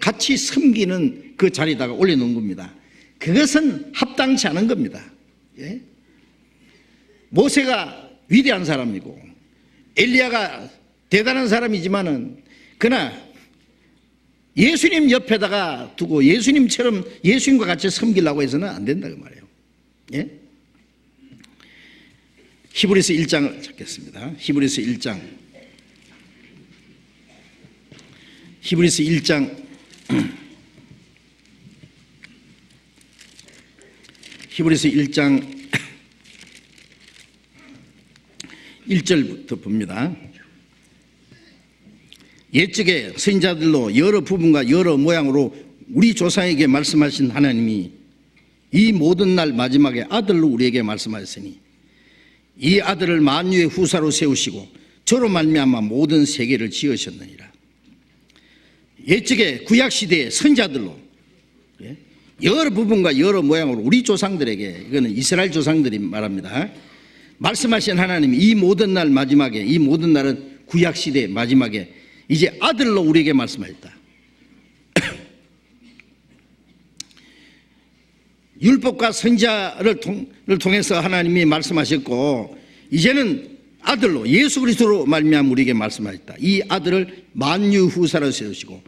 같이 섬기는 그 자리에다가 올려놓은 겁니다. 그것은 합당치 않은 겁니다. 모세가 위대한 사람이고 엘리야가 대단한 사람이지만은 그러나 예수님 옆에다가 두고 예수님처럼 예수님과 같이 섬기려고 해서는 안 된다고 말해요. 히브리서 1장을 찾겠습니다. 히브리서 1장. 히브리서 1장. 히브리서 1장 1절부터 봅니다. 옛적에 선지자들로 여러 부분과 여러 모양으로 우리 조상에게 말씀하신 하나님이 이 모든 날 마지막에 아들로 우리에게 말씀하셨으니 이 아들을 만유의 후사로 세우시고 저로 말미암아 모든 세계를 지으셨느니라. 옛적에 구약시대의 선지자들로 여러 부분과 여러 모양으로 우리 조상들에게, 이거는 이스라엘 조상들이 말합니다, 말씀하신 하나님이 이 모든 날 마지막에, 이 모든 날은 구약시대 마지막에 이제 아들로 우리에게 말씀하셨다. 율법과 선지자를 통해서 하나님이 말씀하셨고 이제는 아들로 예수 그리스도로 말미암아 우리에게 말씀하셨다. 이 아들을 만유 후사로 세우시고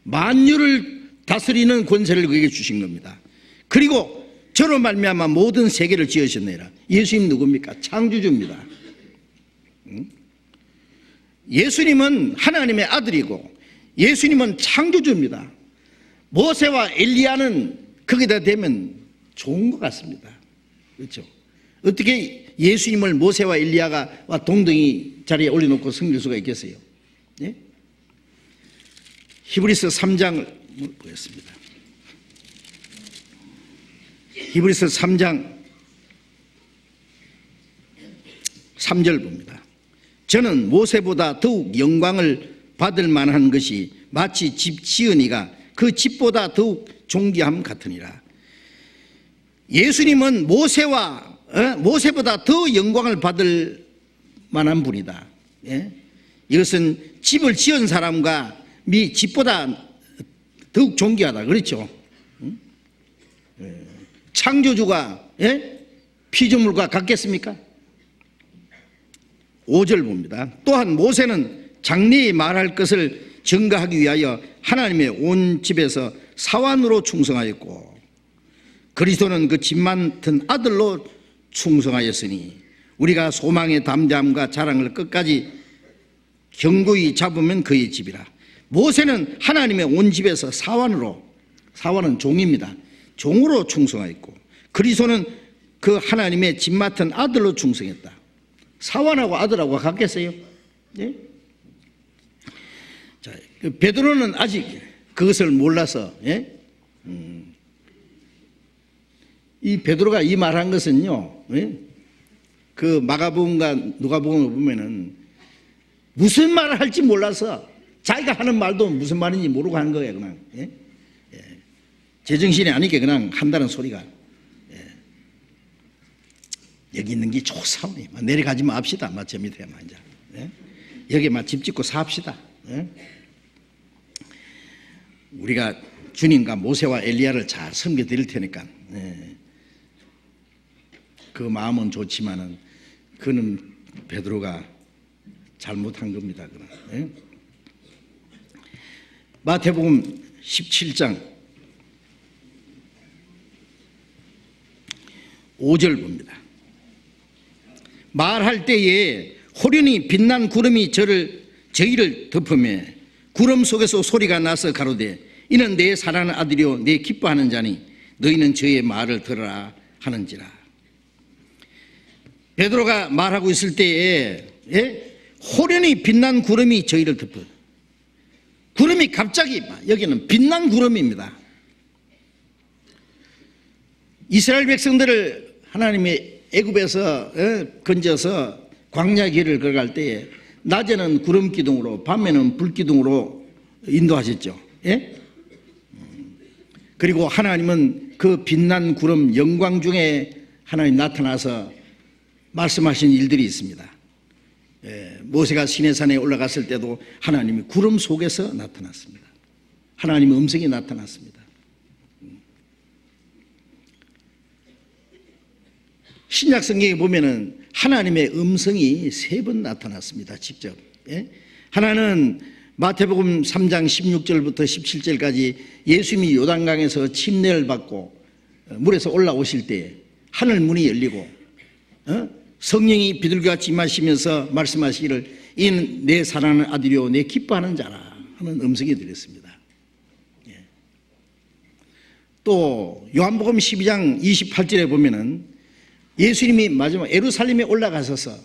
만유를 다스리는 권세를 그에게 주신 겁니다. 그리고 저로 말미암아 모든 세계를 지으셨느니라. 예수님 누굽니까? 창조주입니다. 예수님은 하나님의 아들이고 예수님은 창조주입니다. 모세와 엘리야는 거기다 대면 좋은 것 같습니다. 그렇죠? 어떻게 예수님을 모세와 엘리야가 동등히 자리에 올려놓고 섬길 수가 있겠어요? 히브리서 3장을 보겠습니다. 히브리서 3장 3절 봅니다. 저는 모세보다 더욱 영광을 받을 만한 것이 마치 집 지은이가 그 집보다 더욱 존귀함 같으니라. 예수님은 모세보다 더 영광을 받을 만한 분이다. 예? 이것은 집을 지은 사람과 집보다 더욱 존귀하다. 그렇죠? 창조주가 피조물과 같겠습니까? 5절 봅니다. 또한 모세는 장래에 말할 것을 증거하기 위하여 하나님의 온 집에서 사환으로 충성하였고 그리스도는 그 집 맡은 아들로 충성하였으니 우리가 소망의 담대함과 자랑을 끝까지 견고히 잡으면 그의 집이라. 모세는 하나님의 온 집에서 사환은 종입니다. 종으로 충성하였고 그리스도는 그 하나님의 집 맡은 아들로 충성했다. 사환하고 아들하고 같겠어요? 예? 자, 베드로는 아직 그것을 몰라서 이 베드로가 이 말한 것은요, 그 마가복음과 누가복음을 보면은 무슨 말을 할지 몰라서 자기가 하는 말도 무슨 말인지 모르고 하는 거예요. 그냥 제정신이 아니게 그냥 한다는 소리가. 여기 있는 게 좋사오니 내려가지 맙시다. 저 밑에 이제 여기 집 짓고 삽시다. 우리가 주님과 모세와 엘리야를 잘 섬겨 드릴 테니까 그 마음은 좋지만은 그는 베드로가 잘못한 겁니다. 마태복음 17장 5절 봅니다. 말할 때에 호련히 빛난 구름이 저희를 덮으며 구름 속에서 소리가 나서 가로되 이는 내 사랑하는 아들이요 내 기뻐하는 자니 너희는 저의 말을 들으라 하는지라. 베드로가 말하고 있을 때에 호련히 빛난 구름이 저희를 덮어. 구름이 갑자기 여기는 빛난 구름입니다. 이스라엘 백성들을 하나님의 애굽에서 건져서 광야 길을 걸어갈 때에 낮에는 구름 기둥으로 밤에는 불 기둥으로 인도하셨죠. 예? 그리고 하나님은 그 빛난 구름 영광 중에 하나님 나타나서 말씀하신 일들이 있습니다. 모세가 시내산에 올라갔을 때도 하나님이 구름 속에서 나타났습니다. 하나님의 음성이 나타났습니다. 신약 성경에 보면은 하나님의 음성이 3번 나타났습니다. 직접. 하나는 마태복음 3장 16절부터 17절까지 예수님이 요단강에서 침례를 받고 물에서 올라오실 때 하늘 문이 열리고 성령이 비둘기같이 임하시면서 말씀하시기를 이는 내 사랑하는 아들이요 내 기뻐하는 자라 하는 음성이 들렸습니다. 또 요한복음 12장 28절에 보면은 예수님이 마지막 예루살렘에 올라가셔서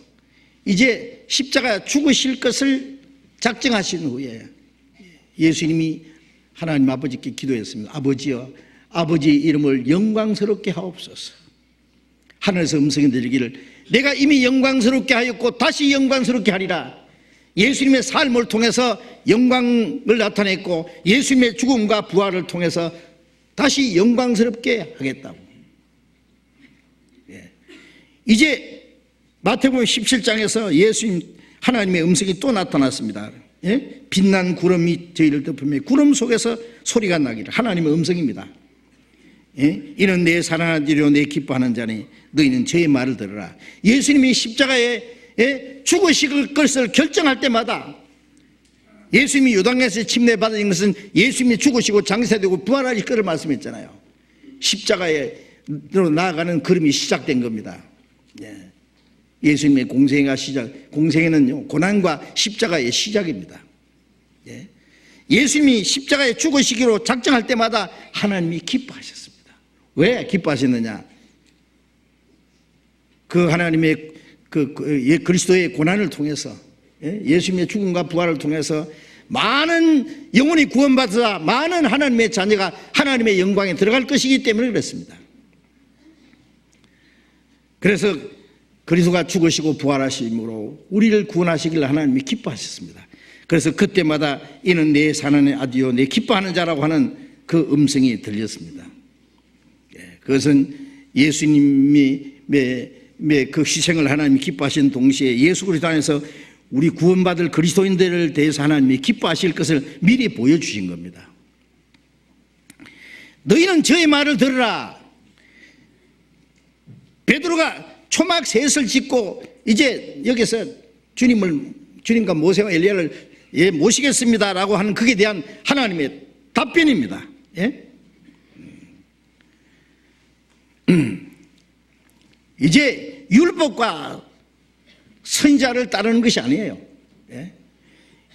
이제 십자가 죽으실 것을 작정하신 후에 예수님이 하나님 아버지께 기도했습니다. 아버지여, 아버지의 이름을 영광스럽게 하옵소서. 하늘에서 음성이 들리기를 내가 이미 영광스럽게 하였고 다시 영광스럽게 하리라. 예수님의 삶을 통해서 영광을 나타냈고 예수님의 죽음과 부활을 통해서 다시 영광스럽게 하겠다고. 이제 마태복음 17장에서 예수님 하나님의 음성이 또 나타났습니다. 빛난 구름이 저희를 덮으며 구름 속에서 소리가 나기를 하나님의 음성입니다. 이는 내 사랑하는 아들이요 내 기뻐하는 자니 너희는 저의 말을 들으라. 예수님이 십자가에 죽으실 것을 결정할 때마다 예수님이 요단강에서 침례받은 것은 예수님이 죽으시고 장사되고 부활하실 것을 말씀했잖아요. 십자가로 나아가는 걸음이 시작된 겁니다. 예수님의 공생애는요 고난과 십자가의 시작입니다. 예수님이 십자가에 죽으시기로 작정할 때마다 하나님이 기뻐하셨습니다. 왜 기뻐하셨느냐? 그 하나님의 그리스도의 고난을 통해서 예수님의 죽음과 부활을 통해서 많은 영혼이 구원받아 많은 하나님의 자녀가 하나님의 영광에 들어갈 것이기 때문에 그렇습니다. 그래서 그리스도가 죽으시고 부활하심으로 우리를 구원하시길 하나님이 기뻐하셨습니다. 그래서 그때마다 이는 내 사랑의 아들이요 내 기뻐하는 자라고 하는 그 음성이 들렸습니다. 그것은 예수님이 그 희생을 하나님이 기뻐하신 동시에 예수 그리스도 안에서 우리 구원받을 그리스도인들을 대해서 하나님이 기뻐하실 것을 미리 보여주신 겁니다. 너희는 저의 말을 들으라. 베드로가 초막 셋을 짓고 이제 여기서 주님과 모세와 엘리야를 모시겠습니다라고 하는 그에 대한 하나님의 답변입니다. 이제 율법과 선지자를 따르는 것이 아니에요.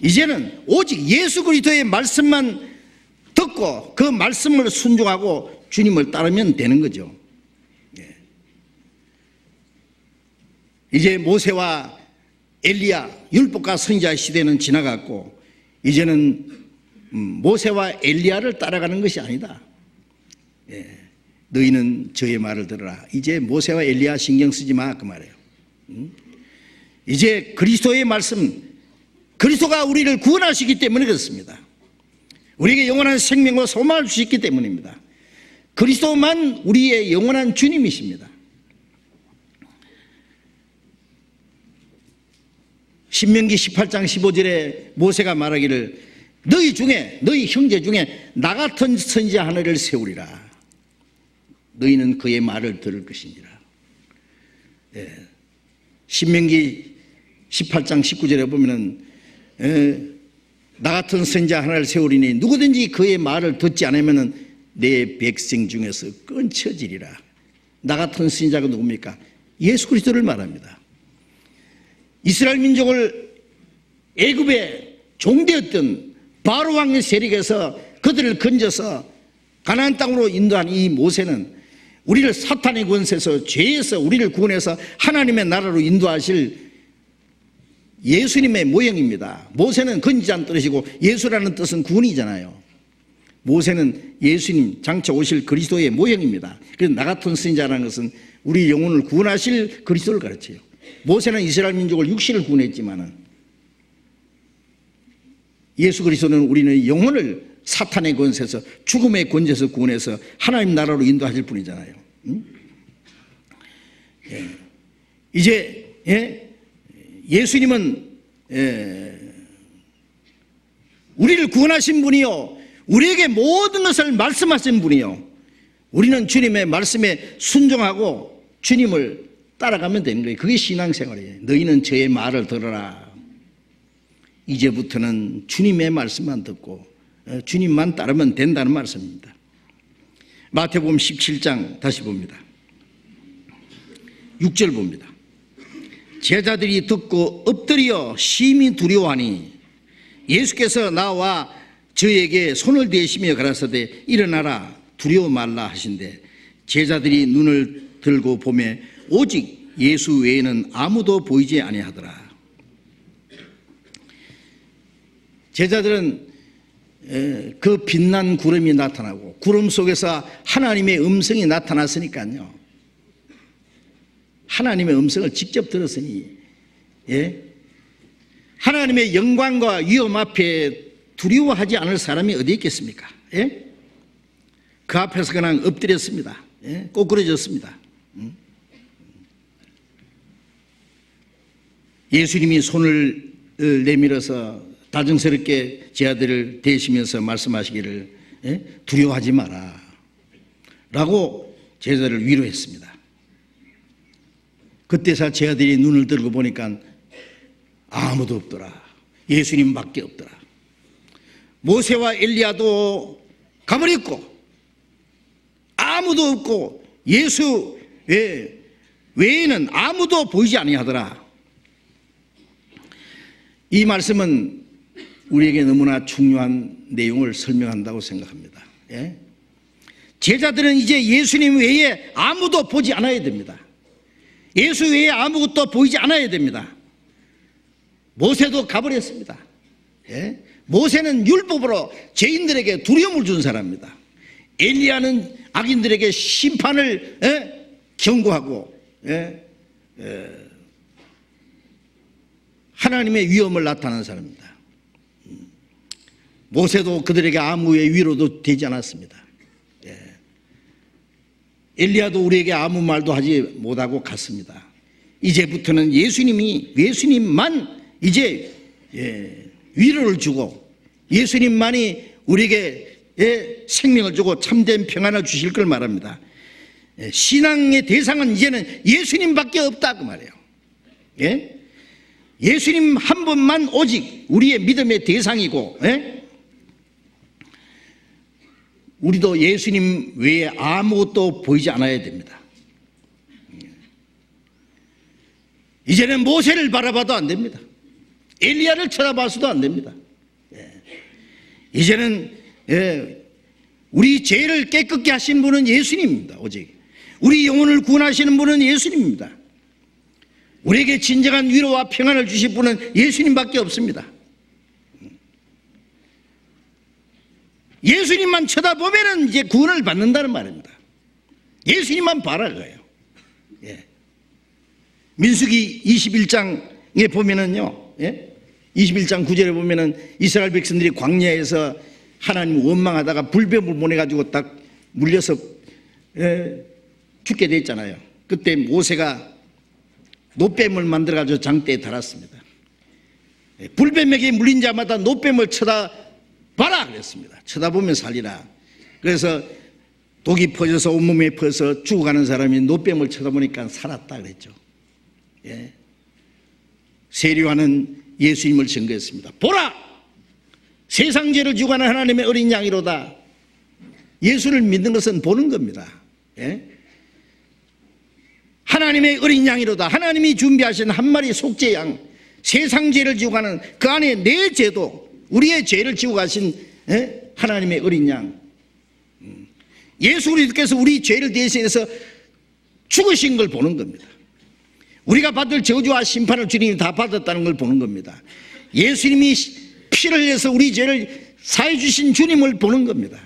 이제는 오직 예수 그리스도의 말씀만 듣고 그 말씀을 순종하고 주님을 따르면 되는 거죠. 이제 모세와 엘리야, 율법과 선지자 시대는 지나갔고 이제는 모세와 엘리야를 따라가는 것이 아니다. 너희는 저의 말을 들으라. 이제 모세와 엘리야 신경 쓰지 마, 그 말이에요. 이제 그리스도의 말씀, 그리스도가 우리를 구원하시기 때문에 그렇습니다. 우리에게 영원한 생명과 소망을 주셨기 때문입니다. 그리스도만 우리의 영원한 주님이십니다. 신명기 18장 15절에 모세가 말하기를 너희 형제 중에 나 같은 선지자 하나를 세우리라. 너희는 그의 말을 들을 것이니라. 신명기 18장 19절에 보면은 나 같은 선지자 하나를 세우리니 누구든지 그의 말을 듣지 않으면은 내 백성 중에서 끊쳐지리라. 나 같은 선지자가 누굽니까? 예수 그리스도를 말합니다. 이스라엘 민족을 애굽에 종되었던 바로 왕의 세력에서 그들을 건져서 가나안 땅으로 인도한 이 모세는 우리를 사탄의 권세에서 죄에서 우리를 구원해서 하나님의 나라로 인도하실 예수님의 모형입니다. 모세는 건지자는 뜻이고 예수라는 뜻은 구원이잖아요. 모세는 예수님 장차 오실 그리스도의 모형입니다. 그래서 나 같은 선지자라는 것은 우리 영혼을 구원하실 그리스도를 가르쳐요. 모세는 이스라엘 민족을 육신을 구원했지만은 예수 그리스도는 우리는 영혼을 사탄의 권세에서 죽음의 권세에서 구원해서 하나님 나라로 인도하실 분이잖아요. 이제 예수님은 우리를 구원하신 분이요 우리에게 모든 것을 말씀하신 분이요 우리는 주님의 말씀에 순종하고 주님을 따라가면 되는 거예요. 그게 신앙생활이에요. 너희는 저의 말을 들어라. 이제부터는 주님의 말씀만 듣고 주님만 따르면 된다는 말씀입니다. 마태복음 17장 다시 봅니다. 6절 봅니다. 제자들이 듣고 엎드려 심히 두려워하니 예수께서 나와 저에게 손을 대시며 가라사대 일어나라 두려워 말라 하신대 제자들이 눈을 들고 보매 오직 예수 외에는 아무도 보이지 아니하더라. 제자들은 그 빛난 구름이 나타나고 구름 속에서 하나님의 음성이 나타났으니까요. 하나님의 음성을 직접 들었으니 하나님의 영광과 위엄 앞에 두려워하지 않을 사람이 어디 있겠습니까? 그 앞에서 그냥 엎드렸습니다. 꼬꾸러졌습니다. 예수님이 손을 내밀어서 다정스럽게 제 아들을 대시면서 말씀하시기를 두려워하지 마라 라고 제자를 위로했습니다. 그때서 제 아들이 눈을 들고 보니까 아무도 없더라. 예수님밖에 없더라. 모세와 엘리야도 가버렸고 아무도 없고 예수 외에는 아무도 보이지 아니하더라. 이 말씀은 우리에게 너무나 중요한 내용을 설명한다고 생각합니다. 제자들은 이제 예수님 외에 아무도 보지 않아야 됩니다. 예수 외에 아무것도 보이지 않아야 됩니다. 모세도 가버렸습니다. 모세는 율법으로 죄인들에게 두려움을 준 사람입니다. 엘리야는 악인들에게 심판을 경고하고 하나님의 위엄을 나타내는 사람입니다. 모세도 그들에게 아무의 위로도 되지 않았습니다. 엘리야도 우리에게 아무 말도 하지 못하고 갔습니다. 이제부터는 예수님만 이제 위로를 주고 예수님만이 우리에게 생명을 주고 참된 평안을 주실 걸 말합니다. 신앙의 대상은 이제는 예수님밖에 없다 그 말이에요. 예수님 한 분만 오직 우리의 믿음의 대상이고, 우리도 예수님 외에 아무것도 보이지 않아야 됩니다. 이제는 모세를 바라봐도 안 됩니다. 엘리야를 쳐다봐서도 안 됩니다. 이제는 우리 죄를 깨끗게 하신 분은 예수님입니다. 오직 우리 영혼을 구원하시는 분은 예수님입니다. 우리에게 진정한 위로와 평안을 주실 분은 예수님밖에 없습니다. 예수님만 쳐다보면 이제 구원을 받는다는 말입니다. 예수님만 바라봐요. 민수기 21장에 보면은요, 21장 9절에 보면은 이스라엘 백성들이 광야에서 하나님 원망하다가 불뱀을 보내가지고 딱 물려서 죽게 됐잖아요. 그때 모세가 노뱀을 만들어가지고 장대에 달았습니다. 불뱀에게 물린 자마다 노뱀을 쳐다봐라 그랬습니다. 쳐다보면 살리라. 그래서 독이 퍼져서 온몸에 퍼서 죽어가는 사람이 노뱀을 쳐다보니까 살았다 그랬죠. 세례요한은 예수님을 증거했습니다. 보라! 세상 죄를 지고 가는 하나님의 어린 양이로다. 예수를 믿는 것은 보는 겁니다. 하나님의 어린 양이로다. 하나님이 준비하신 한 마리 속죄양, 세상 죄를 지고 가는 그 안에 내 죄도, 우리의 죄를 지고 가신 하나님의 어린 양, 예수 그리스도께서 우리 죄를 대신해서 죽으신 걸 보는 겁니다. 우리가 받을 저주와 심판을 주님이 다 받았다는 걸 보는 겁니다. 예수님이 피를 흘려서 우리 죄를 사해 주신 주님을 보는 겁니다.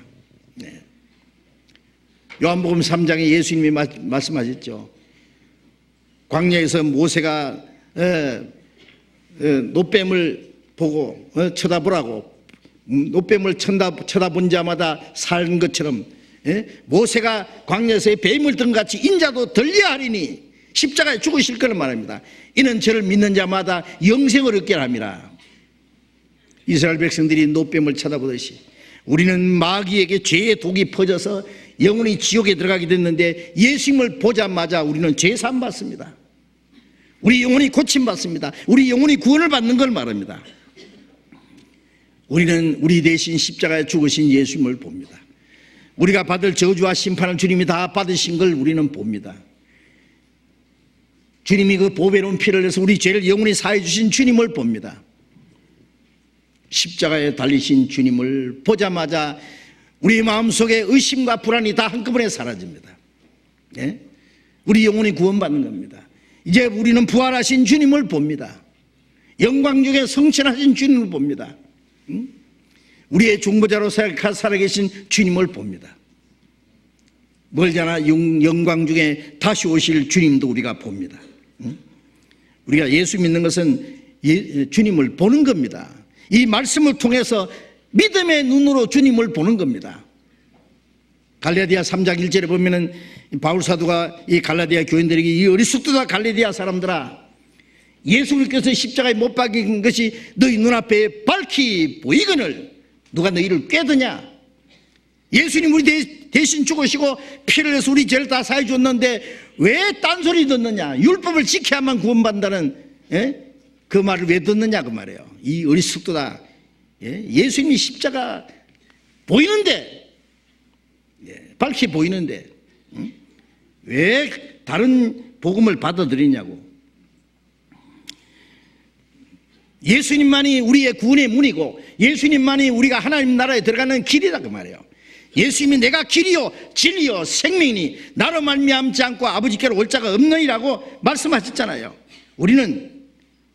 요한복음 3장에 예수님이 말씀하셨죠. 광야에서 모세가 노뱀을 보고 쳐다보라고, 노뱀을 쳐다본 자마다 사는 것처럼 모세가 광야에서 뱀을 든 같이 인자도 들려하리니 십자가에 죽으실 거를 말합니다. 이는 저를 믿는 자마다 영생을 얻게 함이라. 이스라엘 백성들이 노뱀을 쳐다보듯이 우리는 마귀에게 죄의 독이 퍼져서 영원히 지옥에 들어가게 됐는데, 예수님을 보자마자 우리는 죄 사함 받습니다. 우리 영혼이 고침 받습니다. 우리 영혼이 구원을 받는 걸 말합니다. 우리는 우리 대신 십자가에 죽으신 예수님을 봅니다. 우리가 받을 저주와 심판을 주님이 다 받으신 걸 우리는 봅니다. 주님이 그 보배로운 피를 내서 우리 죄를 영원히 사해 주신 주님을 봅니다. 십자가에 달리신 주님을 보자마자 우리 마음속에 의심과 불안이 다 한꺼번에 사라집니다. 우리 영혼이 구원받는 겁니다. 이제 우리는 부활하신 주님을 봅니다. 영광 중에 성천하신 주님을 봅니다. 우리의 중보자로 살아계신 주님을 봅니다. 멀잖아 영광 중에 다시 오실 주님도 우리가 봅니다. 우리가 예수 믿는 것은 주님을 보는 겁니다. 이 말씀을 통해서 믿음의 눈으로 주님을 보는 겁니다. 갈라디아 3장 1절에 보면은 바울 사도가 이 갈라디아 교인들에게, 이 어리숙도다 갈라디아 사람들아, 예수 그리스도께서 십자가에 못 박힌 것이 너희 눈앞에 밝히 보이거늘 누가 너희를 꾀드냐? 예수님 우리 대신 죽으시고 피를 내서 우리 죄를 다 사해 줬는데 왜 딴소리 듣느냐? 율법을 지켜야만 구원받는다는 그 말을 왜 듣느냐 그 말이에요. 이 어리숙도다. 예수님이 십자가 보이는데, 밝히 보이는데 왜 다른 복음을 받아들이냐고. 예수님만이 우리의 구원의 문이고 예수님만이 우리가 하나님 나라에 들어가는 길이다 그 말이에요. 예수님이 내가 길이요 진리요 생명이니 나로 말미암지 않고 아버지께로 올 자가 없느니라고 말씀하셨잖아요. 우리는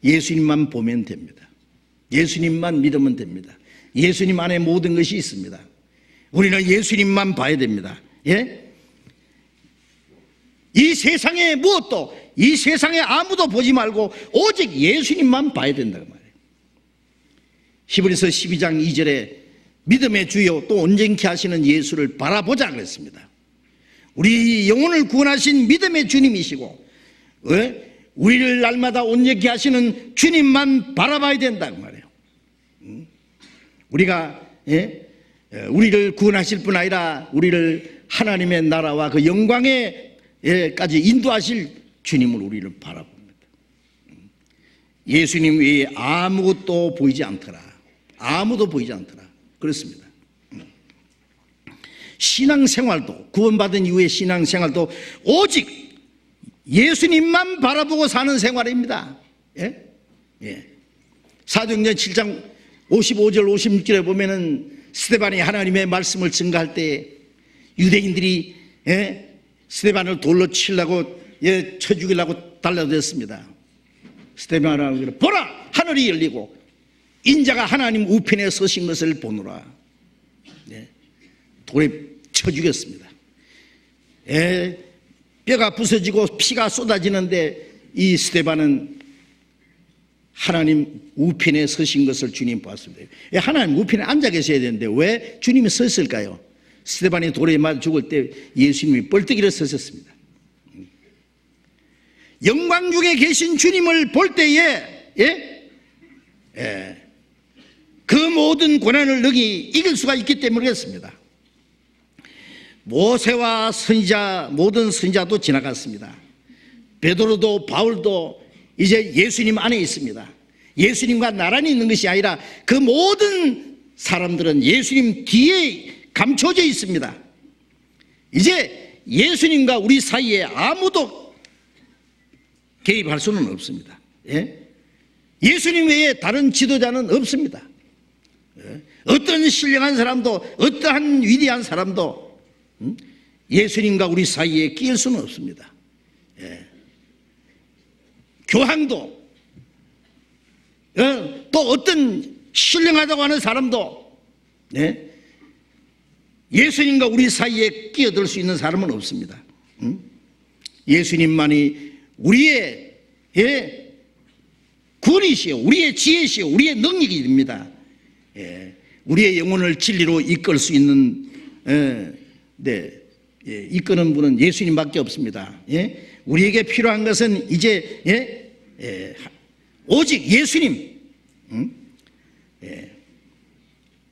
예수님만 보면 됩니다. 예수님만 믿으면 됩니다. 예수님 안에 모든 것이 있습니다. 우리는 예수님만 봐야 됩니다. 이 세상에 무엇도, 이 세상에 아무도 보지 말고 오직 예수님만 봐야 된다고 말해요. 히브리서 12장 2절에 믿음의 주요 또 온전케 하시는 예수를 바라보자 그랬습니다. 우리 영혼을 구원하신 믿음의 주님이시고 우리를 날마다 온전케 하시는 주님만 바라봐야 된다고 말해요. 우리가 우리를 구원하실 뿐 아니라 우리를 하나님의 나라와 그 영광에까지 인도하실 주님을 우리를 바라봅니다. 예수님 외에 아무것도 보이지 않더라. 아무도 보이지 않더라. 그렇습니다. 신앙생활도, 구원받은 이후의 신앙생활도 오직 예수님만 바라보고 사는 생활입니다. 사도행전 7장 55절 56절에 보면은 스데반이 하나님의 말씀을 증거할 때 유대인들이 스데반을 돌로 치려고 쳐 죽이려고 달려들었습니다. 스데반을 보라, 하늘이 열리고 인자가 하나님 우편에 서신 것을 보노라. 돌에 쳐 죽였습니다. 뼈가 부서지고 피가 쏟아지는데 이 스데반은 하나님 우편에 서신 것을 주님 보았습니다. 하나님 우편에 앉아 계셔야 되는데 왜 주님이 섰을까요? 스데반이 돌에 맞아 죽을 때 예수님이 뻘떡이려 서셨습니다. 영광 중에 계신 주님을 볼 때에 그 모든 고난을 능히 이길 수가 있기 때문에 그렇습니다. 모세와 선지자, 모든 선지자도 지나갔습니다. 베드로도 바울도 이제 예수님 안에 있습니다. 예수님과 나란히 있는 것이 아니라 그 모든 사람들은 예수님 뒤에 감춰져 있습니다. 이제 예수님과 우리 사이에 아무도 개입할 수는 없습니다. 예수님 외에 다른 지도자는 없습니다. 어떤 신령한 사람도, 어떠한 위대한 사람도 예수님과 우리 사이에 끼일 수는 없습니다. 교황도 또 어떤 신령하다고 하는 사람도 예수님과 우리 사이에 끼어들 수 있는 사람은 없습니다. 예수님만이 우리의 구원이시요, 우리의 지혜시요, 우리의 능력이 됩니다. 우리의 영혼을 진리로 이끌 수 있는 이끄는 분은 예수님밖에 없습니다. 우리에게 필요한 것은 이제 오직 예수님,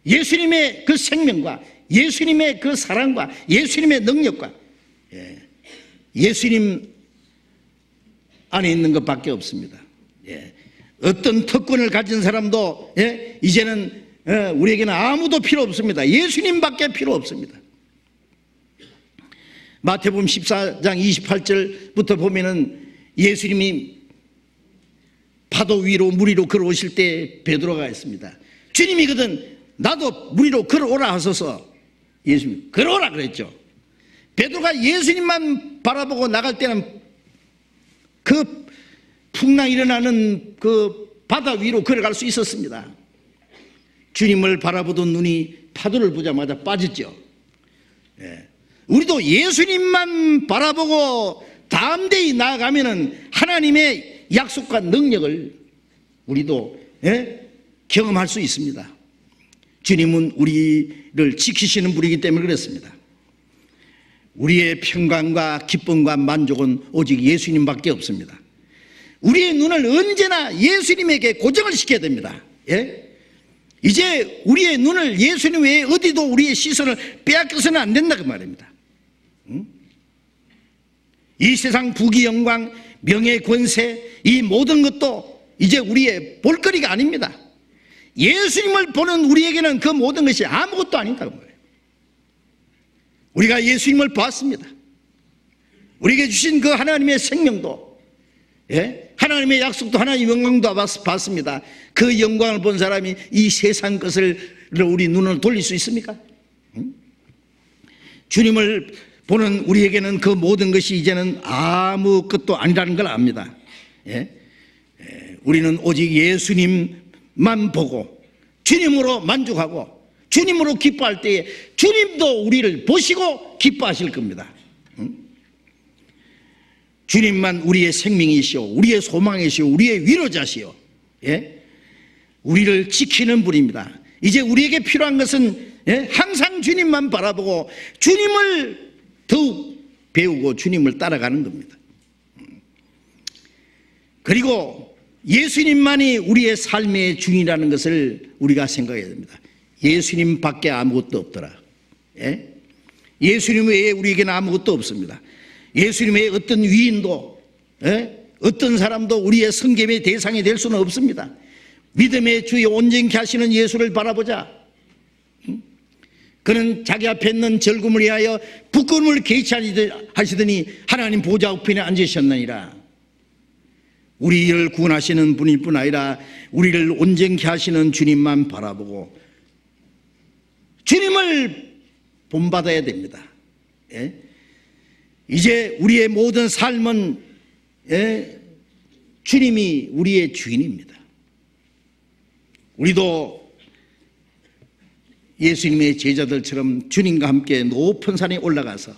예수님의 그 생명과 예수님의 그 사랑과 예수님의 능력과 예수님 안에 있는 것밖에 없습니다. 어떤 특권을 가진 사람도 이제는 우리에게는 아무도 필요 없습니다. 예수님밖에 필요 없습니다. 마태복음 14장 28절부터 보면은 예수님이 파도 위로 물 위로 걸어오실 때 베드로가 했습니다. 주님이거든 나도 물 위로 걸어오라 하소서. 예수님 걸어오라 그랬죠. 베드로가 예수님만 바라보고 나갈 때는 그 풍랑 일어나는 그 바다 위로 걸어갈 수 있었습니다. 주님을 바라보던 눈이 파도를 보자마자 빠졌죠. 우리도 예수님만 바라보고 담대히 나아가면은 하나님의 약속과 능력을 우리도 경험할 수 있습니다. 주님은 우리를 지키시는 분이기 때문에 그렇습니다. 우리의 평강과 기쁨과 만족은 오직 예수님밖에 없습니다. 우리의 눈을 언제나 예수님에게 고정을 시켜야 됩니다. 이제 우리의 눈을 예수님 외에 어디도 우리의 시선을 빼앗겨서는 안 된다 그 말입니다. 이 세상 부귀 영광 명예 권세 이 모든 것도 이제 우리의 볼거리가 아닙니다. 예수님을 보는 우리에게는 그 모든 것이 아무것도 아닌가 그 말이에요. 우리가 예수님을 봤습니다. 우리에게 주신 그 하나님의 생명도 하나님의 약속도 하나님의 영광도 봤습니다. 그 영광을 본 사람이 이 세상 것을 우리 눈을 돌릴 수 있습니까? 주님을 보는 우리에게는 그 모든 것이 이제는 아무것도 아니라는 걸 압니다. 우리는 오직 예수님만 보고 주님으로 만족하고 주님으로 기뻐할 때에 주님도 우리를 보시고 기뻐하실 겁니다. 주님만 우리의 생명이시오, 우리의 소망이시오, 우리의 위로자시오, 우리를 지키는 분입니다. 이제 우리에게 필요한 것은 항상 주님만 바라보고 주님을 더욱 배우고 주님을 따라가는 겁니다. 그리고 예수님만이 우리의 삶의 주인이라는 것을 우리가 생각해야 됩니다. 예수님 밖에 아무것도 없더라. 예수님 외에 우리에게는 아무것도 없습니다. 예수님 외에 어떤 위인도 어떤 사람도 우리의 섬김의 대상이 될 수는 없습니다. 믿음의 주에 온전케 하시는 예수를 바라보자. 그는 자기 앞에 있는 절금을 위하여 부끄러움을 개의치하시더니 하나님 보좌 우편에 앉으셨느니라. 우리를 구원하시는 분일 뿐 아니라 우리를 온전케 하시는 주님만 바라보고 주님을 본받아야 됩니다. 이제 우리의 모든 삶은 주님이 우리의 주인입니다. 우리도 예수님의 제자들처럼 주님과 함께 높은 산에 올라가서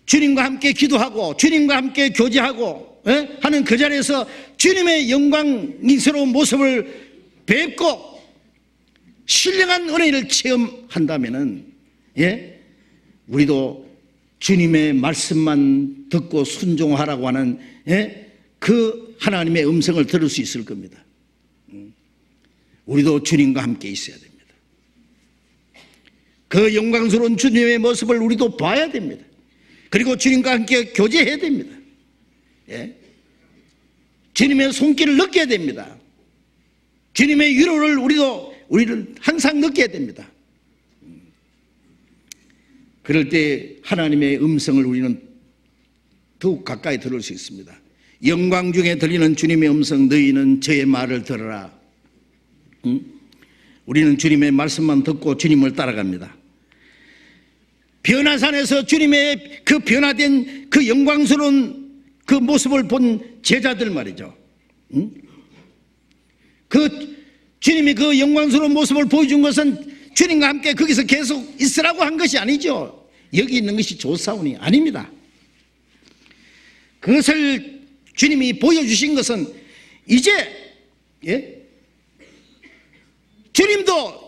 주님과 함께 기도하고 주님과 함께 교제하고 하는 그 자리에서 주님의 영광스러운 모습을 뵙고 신령한 은혜를 체험한다면은 우리도 주님의 말씀만 듣고 순종하라고 하는 그 하나님의 음성을 들을 수 있을 겁니다. 우리도 주님과 함께 있어야 됩니다. 그 영광스러운 주님의 모습을 우리도 봐야 됩니다. 그리고 주님과 함께 교제해야 됩니다. 주님의 손길을 느껴야 됩니다. 주님의 위로를 우리는 항상 느껴야 됩니다. 그럴 때 하나님의 음성을 우리는 더욱 가까이 들을 수 있습니다. 영광 중에 들리는 주님의 음성, 너희는 저의 말을 들어라. 우리는 주님의 말씀만 듣고 주님을 따라갑니다. 변화산에서 주님의 그 변화된 그 영광스러운 그 모습을 본 제자들 말이죠. 그 주님이 그 영광스러운 모습을 보여준 것은 주님과 함께 거기서 계속 있으라고 한 것이 아니죠. 여기 있는 것이 좋사오니 아닙니다. 그것을 주님이 보여주신 것은 이제 주님도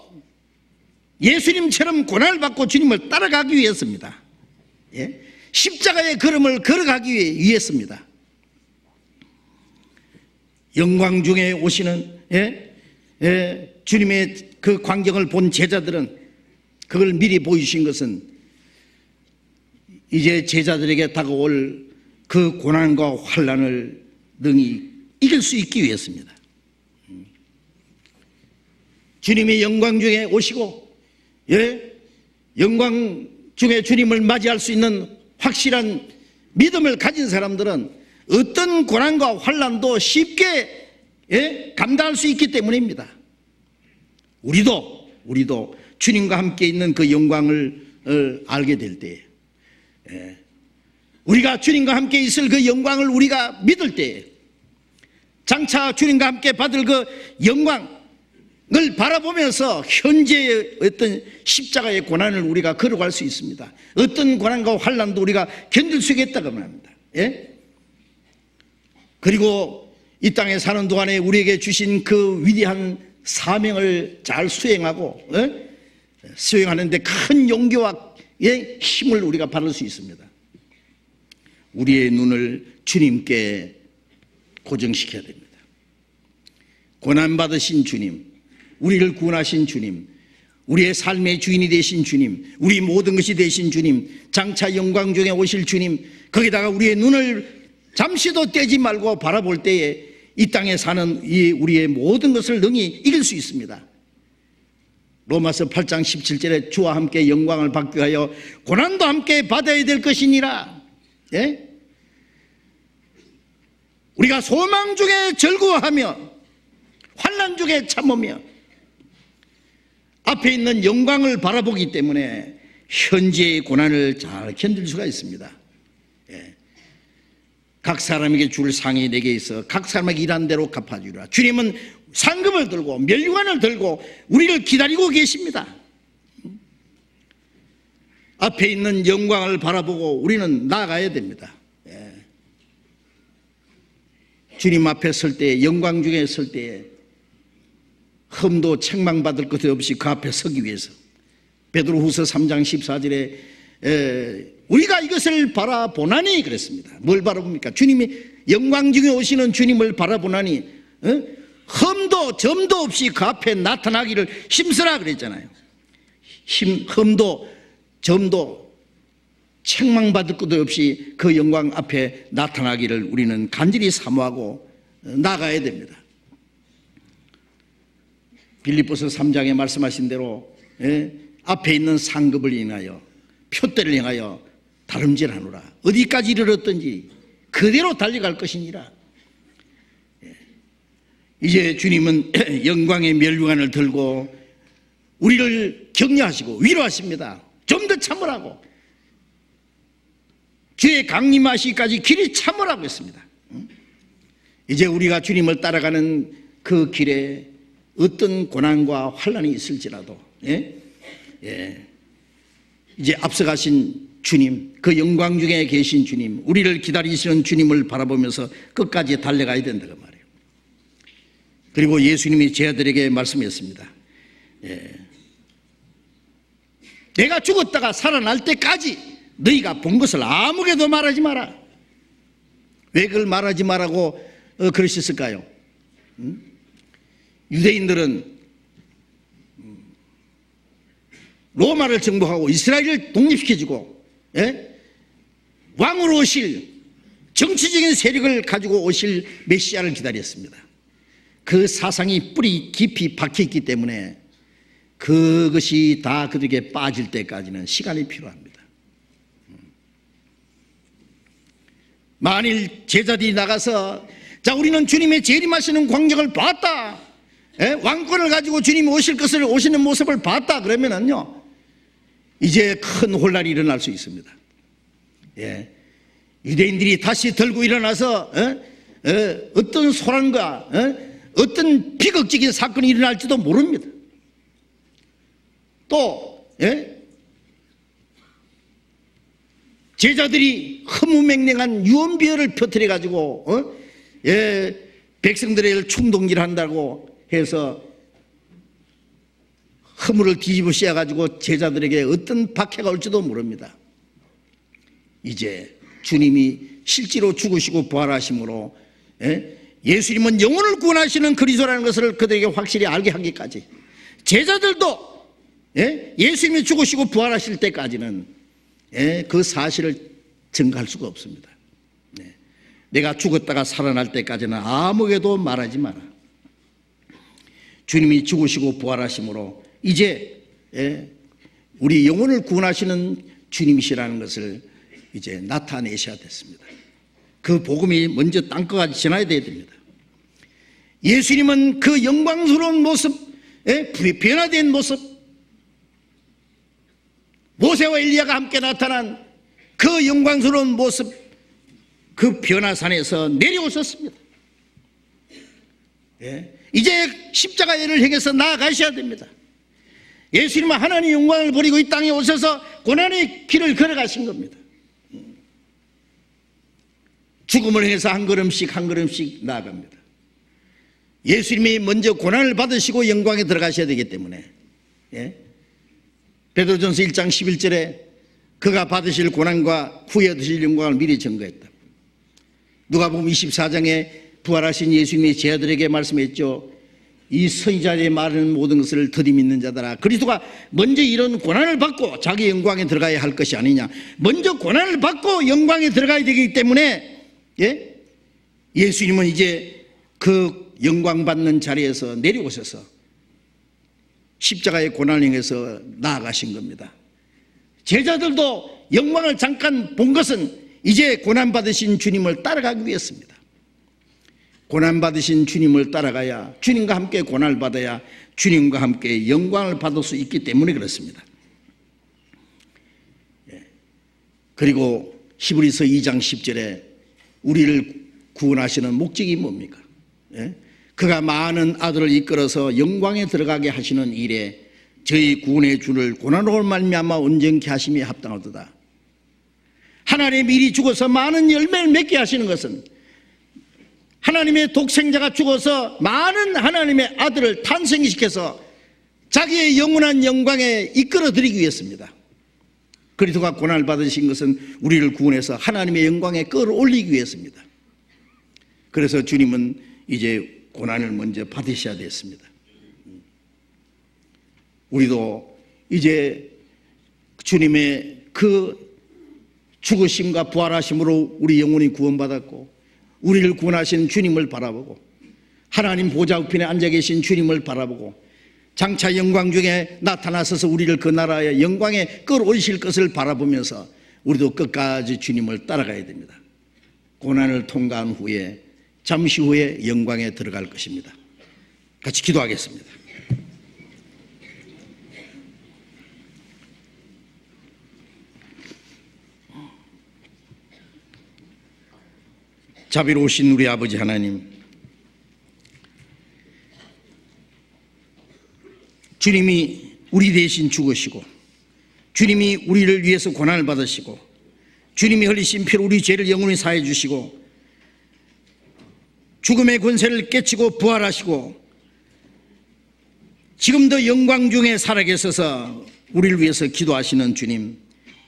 예수님처럼 고난을 받고 주님을 따라가기 위해서입니다. 십자가의 걸음을 걸어가기 위해서입니다. 영광 중에 오시는 주님의 그 광경을 본 제자들은 그걸 미리 보여주신 것은 이제 제자들에게 다가올 그 고난과 환난을 능히 이길 수 있기 위해서입니다. 주님이 영광 중에 오시고 영광 중에 주님을 맞이할 수 있는 확실한 믿음을 가진 사람들은 어떤 고난과 환난도 쉽게 감당할 수 있기 때문입니다. 우리도 주님과 함께 있는 그 영광을 알게 될 때에 우리가 주님과 함께 있을 그 영광을 우리가 믿을 때에 장차 주님과 함께 받을 그 영광을 바라보면서 현재의 어떤 십자가의 고난을 우리가 걸어갈 수 있습니다. 어떤 고난과 환난도 우리가 견딜 수 있겠다고 말합니다. 그리고 이 땅에 사는 동안에 우리에게 주신 그 위대한 사명을 잘 수행하는 데 큰 용기와 힘을 우리가 받을 수 있습니다. 우리의 눈을 주님께 고정시켜야 됩니다. 고난받으신 주님, 우리를 구원하신 주님, 우리의 삶의 주인이 되신 주님, 우리 모든 것이 되신 주님, 장차 영광 중에 오실 주님, 거기다가 우리의 눈을 잠시도 떼지 말고 바라볼 때에 이 땅에 사는 우리의 모든 것을 능히 이길 수 있습니다. 로마서 8장 17절에 주와 함께 영광을 받기 위하여 고난도 함께 받아야 될 것이니라. 우리가 소망 중에 즐거워하며 환난 중에 참으며 앞에 있는 영광을 바라보기 때문에 현재의 고난을 잘 견딜 수가 있습니다. 각 사람에게 줄 상이 내게 있어 각 사람에게 일한 대로 갚아주리라. 주님은 상급을 들고 멸류관을 들고 우리를 기다리고 계십니다. 앞에 있는 영광을 바라보고 우리는 나아가야 됩니다. 주님 앞에 설 때, 영광 중에 설 때에 흠도 책망받을 것 없이 그 앞에 서기 위해서. 베드로후서 3장 14절에 우리가 이것을 바라보나니 그랬습니다. 뭘 바라봅니까? 주님이 영광 중에 오시는 주님을 바라보나니 흠도 점도 없이 그 앞에 나타나기를 힘쓰라 그랬잖아요. 흠도 점도 책망받을 것도 없이 그 영광 앞에 나타나기를 우리는 간절히 사모하고 나가야 됩니다. 빌립보서 3장에 말씀하신 대로 앞에 있는 상급을 인하여 표대를 향하여 다름질하노라. 어디까지 이르렀든지 그대로 달려갈 것이니라. 이제 주님은 영광의 멸류관을 들고 우리를 격려하시고 위로하십니다. 좀 더 참으라고. 주의 강림하시기까지 길이 참으라고 했습니다. 이제 우리가 주님을 따라가는 그 길에 어떤 고난과 환난이 있을지라도 이제 앞서가신 주님, 그 영광 중에 계신 주님, 우리를 기다리시는 주님을 바라보면서 끝까지 달려가야 된다고 말이에요. 그리고 예수님이 제자들에게 말씀했습니다. 내가 죽었다가 살아날 때까지 너희가 본 것을 아무에게도 말하지 마라. 왜 그걸 말하지 말라고 그러셨을까요? 유대인들은 로마를 정복하고 이스라엘을 독립시켜주고 왕으로 오실 정치적인 세력을 가지고 오실 메시아를 기다렸습니다. 그 사상이 뿌리 깊이 박혀있기 때문에 그것이 다 그들에게 빠질 때까지는 시간이 필요합니다. 만일 제자들이 나가서 자 우리는 주님의 재림하시는 광경을 봤다, 왕권을 가지고 주님이 오시는 모습을 봤다 그러면은요 이제 큰 혼란이 일어날 수 있습니다. 유대인들이 다시 들고 일어나서 어떤 소란과 어떤 비극적인 사건이 일어날지도 모릅니다. 또 제자들이 허무맹랑한 유언비어를 퍼뜨려 가지고 백성들을 충동질한다고 해서 허물을 뒤집어 씌워 가지고 제자들에게 어떤 박해가 올지도 모릅니다. 이제 주님이 실제로 죽으시고 부활하심으로 예수님은 영혼을 구원하시는 그리스도라는 것을 그들에게 확실히 알게 하기까지, 제자들도 예수님이 죽으시고 부활하실 때까지는 그 사실을 증거할 수가 없습니다. 내가 죽었다가 살아날 때까지는 아무에게도 말하지 마라. 주님이 죽으시고 부활하심으로 이제 우리 영혼을 구원하시는 주님이시라는 것을 이제 나타내셔야 됐습니다. 그 복음이 먼저 땅끝까지 전해야 됩니다. 예수님은 그 영광스러운 모습, 변화된 모습, 모세와 엘리야가 함께 나타난 그 영광스러운 모습, 그 변화산에서 내려오셨습니다. 이제 십자가의 일을 향해서 나아가셔야 됩니다. 예수님은 하나님의 영광을 버리고 이 땅에 오셔서 고난의 길을 걸어가신 겁니다. 죽음을 향해서 한 걸음씩 한 걸음씩 나아갑니다. 예수님이 먼저 고난을 받으시고 영광에 들어가셔야 되기 때문에 베드로전서 1장 11절에 그가 받으실 고난과 후에 얻으실 영광을 미리 증거했다. 누가복음 24장에 부활하신 예수님이 제자들에게 말씀했죠. 이 선지자의 말하는 모든 것을 더디 믿는 자들아, 그리스도가 먼저 이런 고난을 받고 자기 영광에 들어가야 할 것이 아니냐. 먼저 고난을 받고 영광에 들어가야 되기 때문에 예수님은 이제 그 영광 받는 자리에서 내려오셔서 십자가의 고난을 향해서 나아가신 겁니다. 제자들도 영광을 잠깐 본 것은 이제 고난받으신 주님을 따라가기 위해서입니다. 고난받으신 주님을 따라가야, 주님과 함께 고난을 받아야 주님과 함께 영광을 받을 수 있기 때문에 그렇습니다. 그리고 히브리서 2장 10절에 우리를 구원하시는 목적이 뭡니까? 그가 많은 아들을 이끌어서 영광에 들어가게 하시는 일에 저희 구원의 주를 고난으로 말미암아 온전케 하심이 합당하도다. 하나님 미리 죽어서 많은 열매를 맺게 하시는 것은 하나님의 독생자가 죽어서 많은 하나님의 아들을 탄생시켜서 자기의 영원한 영광에 이끌어들이기 위해서입니다. 그리스도가 고난을 받으신 것은 우리를 구원해서 하나님의 영광에 끌어올리기 위해서입니다. 그래서 주님은 이제 고난을 먼저 받으셔야 됐습니다. 우리도 이제 주님의 그 죽으심과 부활하심으로 우리 영혼이 구원받았고, 우리를 구원하신 주님을 바라보고, 하나님 보좌 우편에 앉아 계신 주님을 바라보고, 장차 영광 중에 나타나셔서 우리를 그 나라의 영광에 끌어올리실 것을 바라보면서 우리도 끝까지 주님을 따라가야 됩니다. 고난을 통과한 후에 잠시 후에 영광에 들어갈 것입니다. 같이 기도하겠습니다. 자비로우신 우리 아버지 하나님, 주님이 우리 대신 죽으시고, 주님이 우리를 위해서 고난을 받으시고, 주님이 흘리신 피로 우리 죄를 영원히 사해 주시고, 죽음의 권세를 깨치고 부활하시고, 지금도 영광 중에 살아계셔서 우리를 위해서 기도하시는 주님,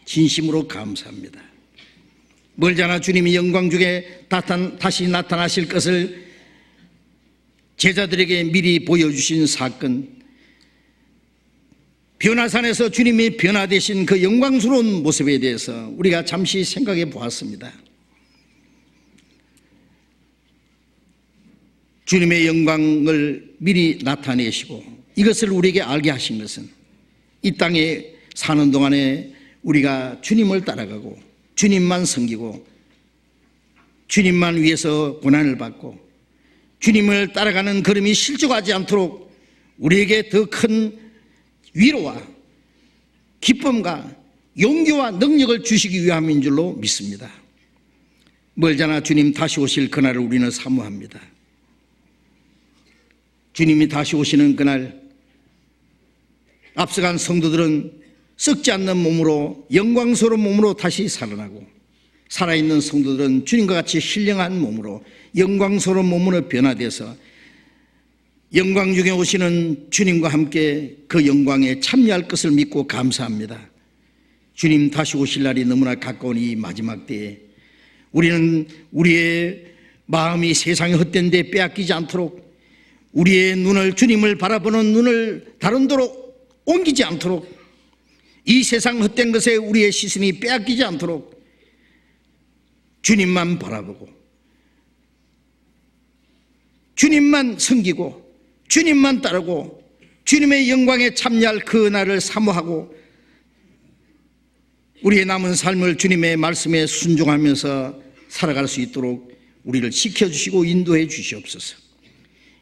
진심으로 감사합니다. 멀잖아 주님이 영광 중에 다시 나타나실 것을 제자들에게 미리 보여주신 사건, 변화산에서 주님이 변화되신 그 영광스러운 모습에 대해서 우리가 잠시 생각해 보았습니다. 주님의 영광을 미리 나타내시고 이것을 우리에게 알게 하신 것은 이 땅에 사는 동안에 우리가 주님을 따라가고 주님만 섬기고 주님만 위해서 고난을 받고 주님을 따라가는 걸음이 실족하지 않도록 우리에게 더 큰 위로와 기쁨과 용기와 능력을 주시기 위함인 줄로 믿습니다. 멀잖아 주님 다시 오실 그날을 우리는 사모합니다. 주님이 다시 오시는 그날, 앞서간 성도들은 썩지 않는 몸으로, 영광스러운 몸으로 다시 살아나고, 살아있는 성도들은 주님과 같이 신령한 몸으로, 영광스러운 몸으로 변화돼서 영광 중에 오시는 주님과 함께 그 영광에 참여할 것을 믿고 감사합니다. 주님 다시 오실 날이 너무나 가까운 이 마지막 때에 우리는 우리의 마음이 세상의 헛된 데 빼앗기지 않도록, 우리의 눈을, 주님을 바라보는 눈을 다른 데로 옮기지 않도록, 이 세상 헛된 것에 우리의 시선이 빼앗기지 않도록 주님만 바라보고 주님만 섬기고 주님만 따르고 주님의 영광에 참여할 그 날을 사모하고 우리의 남은 삶을 주님의 말씀에 순종하면서 살아갈 수 있도록 우리를 지켜주시고 인도해 주시옵소서.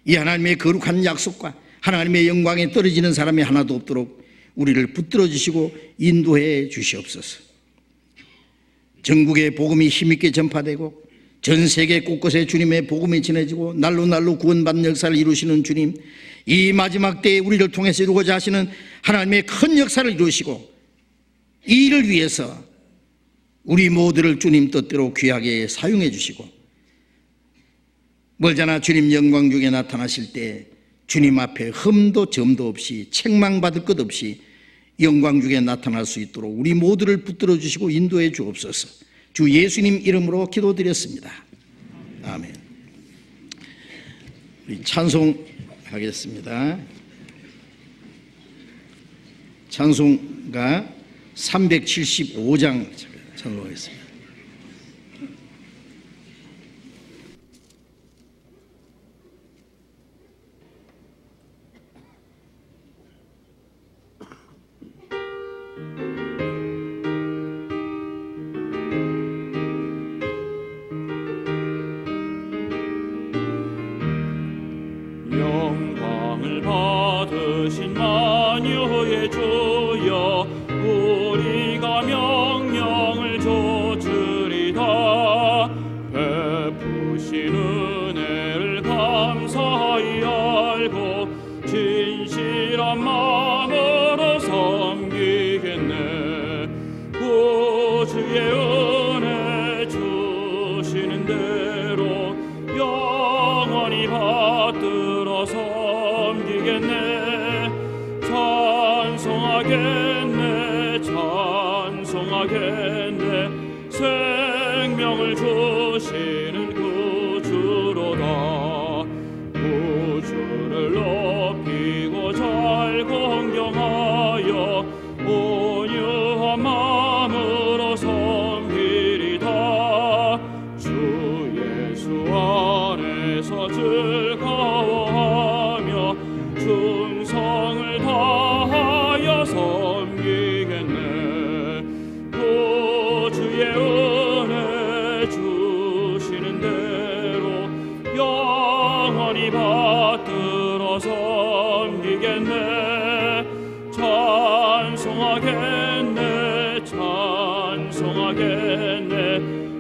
이 하나님의 거룩한 약속과 하나님의 영광에 떨어지는 사람이 하나도 없도록 우리를 붙들어 주시고 인도해 주시옵소서. 전국에 복음이 힘있게 전파되고 전 세계 곳곳에 주님의 복음이 전해지고 날로 날로 구원받는 역사를 이루시는 주님, 이 마지막 때에 우리를 통해서 이루고자 하시는 하나님의 큰 역사를 이루시고 이 일을 위해서 우리 모두를 주님 뜻대로 귀하게 사용해 주시고, 멀잖아 주님 영광 중에 나타나실 때 주님 앞에 흠도 점도 없이 책망받을 것 없이 영광 중에 나타날 수 있도록 우리 모두를 붙들어 주시고 인도해 주옵소서. 주 예수님 이름으로 기도드렸습니다. 아멘. 우리 찬송하겠습니다. 찬송가 375장 찬송하겠습니다. 영광을 받으신 만유의 주여, 우리가 명령을 좇으리다. 베푸신 은혜를 감사히 알고 진실한 마음으로 섬기겠네. 구주의 은혜 주시는 대로 섬기겠네. 찬송하겠네 찬송하겠네. 생명을 주시는 구주로다. 구주를 높이고 잘 공경하여 온유한 마음으로 섬기리다. 주 예수 안에서 즐거워하며 충성을 다하여 섬기겠네. 구주의 은혜 주시는 대로 영원히 받들어 섬기겠네. 찬송하겠네 찬송하겠네.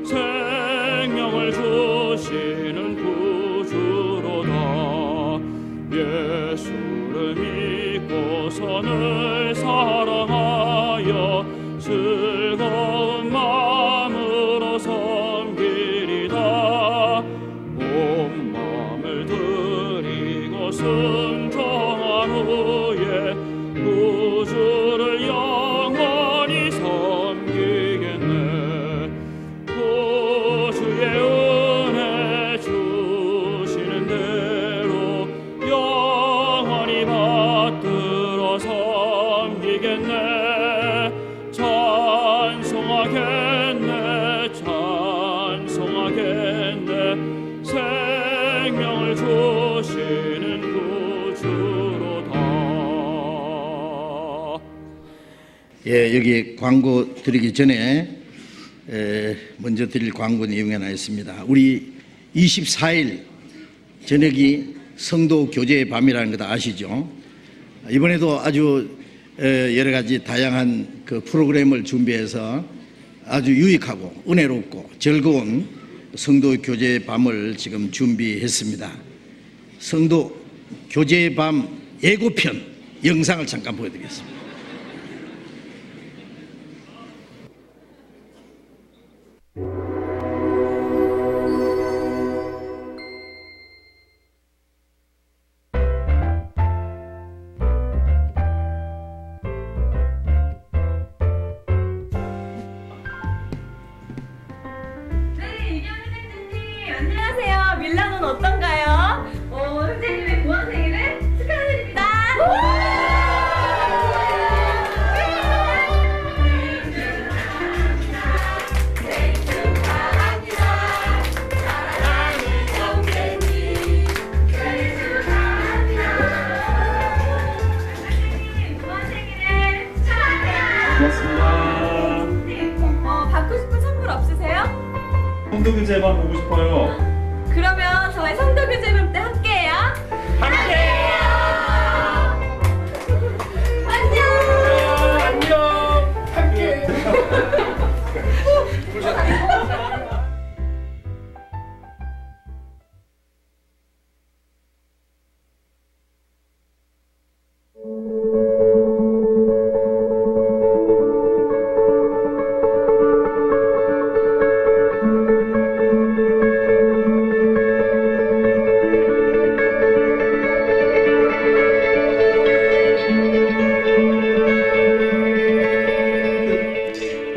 생명을 주시는 구주로다. 예수를 믿고서 늘 사랑하여 즐거운 마음으로 섬기리다. 온 마음을 드리고 순종한 후에 구주를 영원히 섬기겠네. 구주의 은혜 주시는 대로 영원히 받들어 섬기겠네. 찬송하겠네 찬송하겠네. 생명을 주시는 구주로다. 예, 여기 광고 드리기 전에 먼저 드릴 광고는 이용해 놨습니다. 우리 24일 저녁이 성도 교제의 밤이라는 거 다 아시죠? 이번에도 아주 여러 가지 다양한 그 프로그램을 준비해서 아주 유익하고 은혜롭고 즐거운 성도 교제의 밤을 지금 준비했습니다. 성도 교제의 밤 예고편 영상을 잠깐 보여드리겠습니다. 네, 이경 선생님 안녕하세요. 밀라노는 어떤가요? 선생님의 고원 생일을 축하드립니다. 선생님, 고원 생일을 축하드려요. 고맙습니다. 선생님, 받고 싶은 선물 없으세요? 성도교제만 보고 싶어요. 그러면 저희 성도교제반 때 함께해요. 함께해요. 안녕. 안녕. 함께.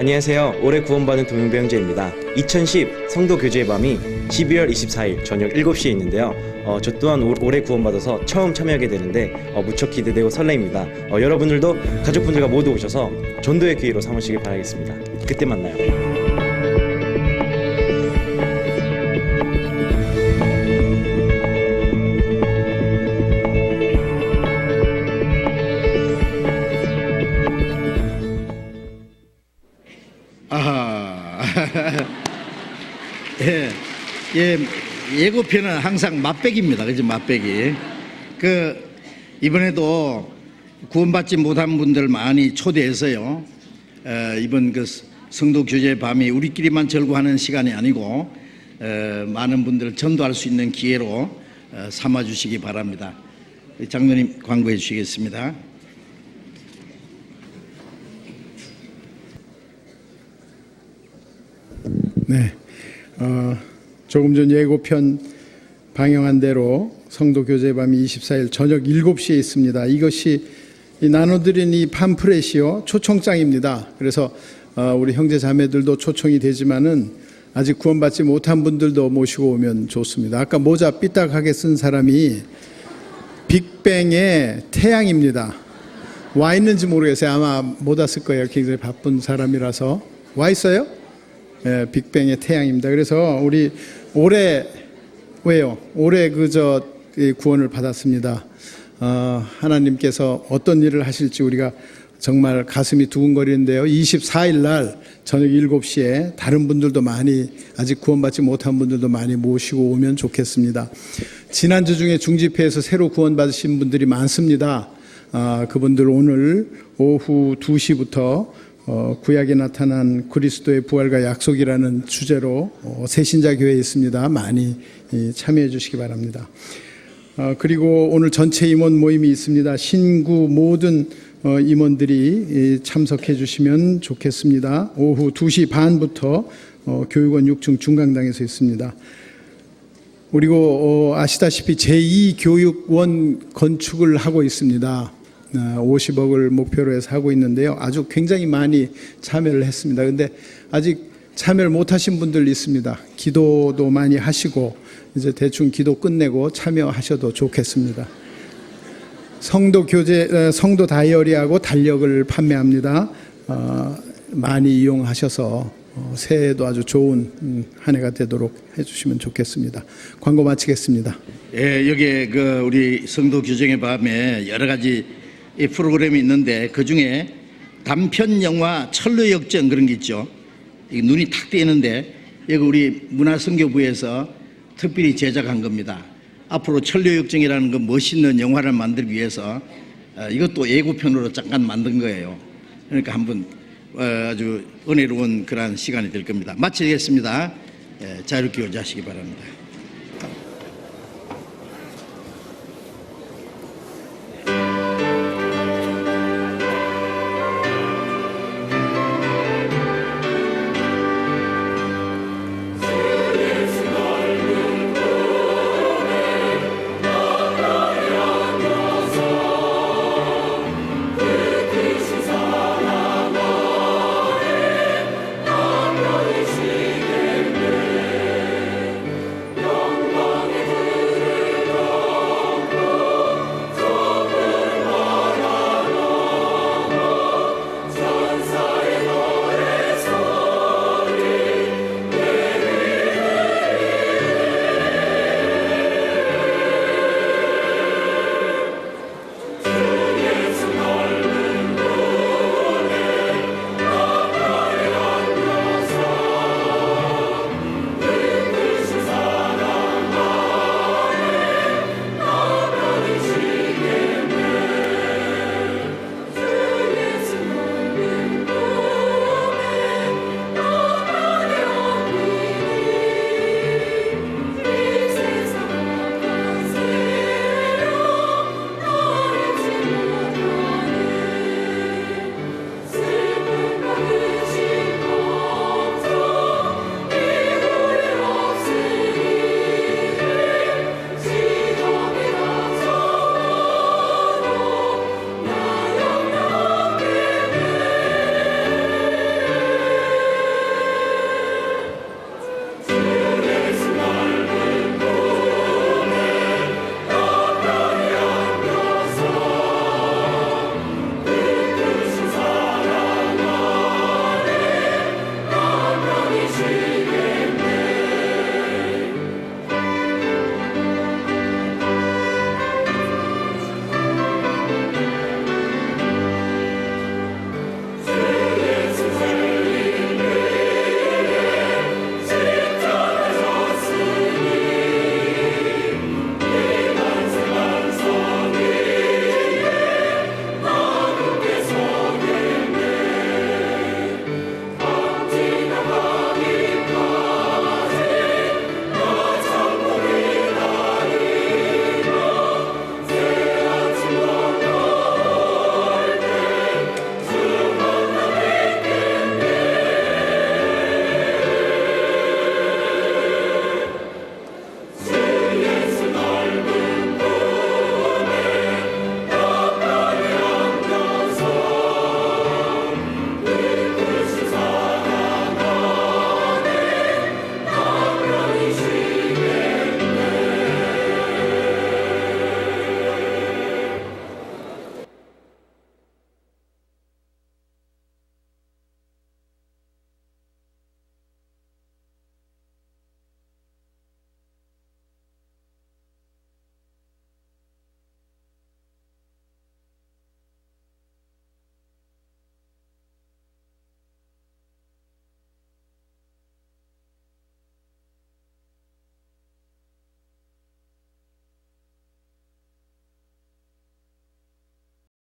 안녕하세요. 올해 구원받은 동명배 형제입니다. 2010 성도 교제의 밤이 12월 24일 저녁 7시에 있는데요. 저 또한 올해 구원받아서 처음 참여하게 되는데 무척 기대되고 설레입니다. 여러분들도 가족분들과 모두 오셔서 전도의 기회로 삼으시길 바라겠습니다. 그때 만나요. 아하. 예, 예고편은 항상 맛배기입니다. 그죠? 맛배기. 이번에도 구원받지 못한 분들 많이 초대해서요. 이번 성도 교제의 밤이 우리끼리만 절구하는 시간이 아니고 많은 분들을 전도할 수 있는 기회로 삼아 주시기 바랍니다. 장로님 광고해 주시겠습니다. 네, 조금 전 예고편 방영한 대로 성도 교제의 밤이 24일 저녁 7시에 있습니다. 이것이 이 나눠드린 이 팜프렛이요 초청장입니다. 그래서 우리 형제 자매들도 초청이 되지만은 아직 구원받지 못한 분들도 모시고 오면 좋습니다. 아까 모자 삐딱하게 쓴 사람이 빅뱅의 태양입니다. 와 있는지 모르겠어요. 아마 못 왔을 거예요. 굉장히 바쁜 사람이라서. 와 있어요? 예, 빅뱅의 태양입니다. 그래서 우리 올해 구원을 받았습니다. 하나님께서 어떤 일을 하실지 우리가 정말 가슴이 두근거리는데요. 24일 날 저녁 7시에 다른 분들도 많이, 아직 구원받지 못한 분들도 많이 모시고 오면 좋겠습니다. 지난주 중에 중집회에서 새로 구원받으신 분들이 많습니다. 그분들 오늘 오후 2시부터 구약에 나타난 그리스도의 부활과 약속이라는 주제로 새신자교회에 있습니다. 많이 참여해 주시기 바랍니다. 그리고 오늘 전체 임원 모임이 있습니다. 신구 모든 임원들이 참석해 주시면 좋겠습니다. 오후 2시 반부터 교육원 6층 중강당에서 있습니다. 그리고 아시다시피 제2교육원 건축을 하고 있습니다. 50억을 목표로 해서 하고 있는데요. 아주 굉장히 많이 참여를 했습니다. 그런데 아직 참여를 못하신 분들 있습니다. 기도도 많이 하시고 이제 대충 기도 끝내고 참여하셔도 좋겠습니다. 성도 다이어리하고 달력을 판매합니다. 많이 이용하셔서 새해에도 아주 좋은 한 해가 되도록 해주시면 좋겠습니다. 광고 마치겠습니다. 예, 여기에 우리 성도 교정의 밤에 여러 가지 이 프로그램이 있는데 그 중에 단편 영화 철로 역정 그런 게 있죠. 눈이 탁 띄는데 여기 우리 문화선교부에서 특별히 제작한 겁니다. 앞으로 철로 역정이라는 그 멋있는 영화를 만들기 위해서 이것도 예고편으로 잠깐 만든 거예요. 그러니까 한번 아주 은혜로운 그러한 시간이 될 겁니다. 마치겠습니다. 자유롭게 교제하시기 바랍니다.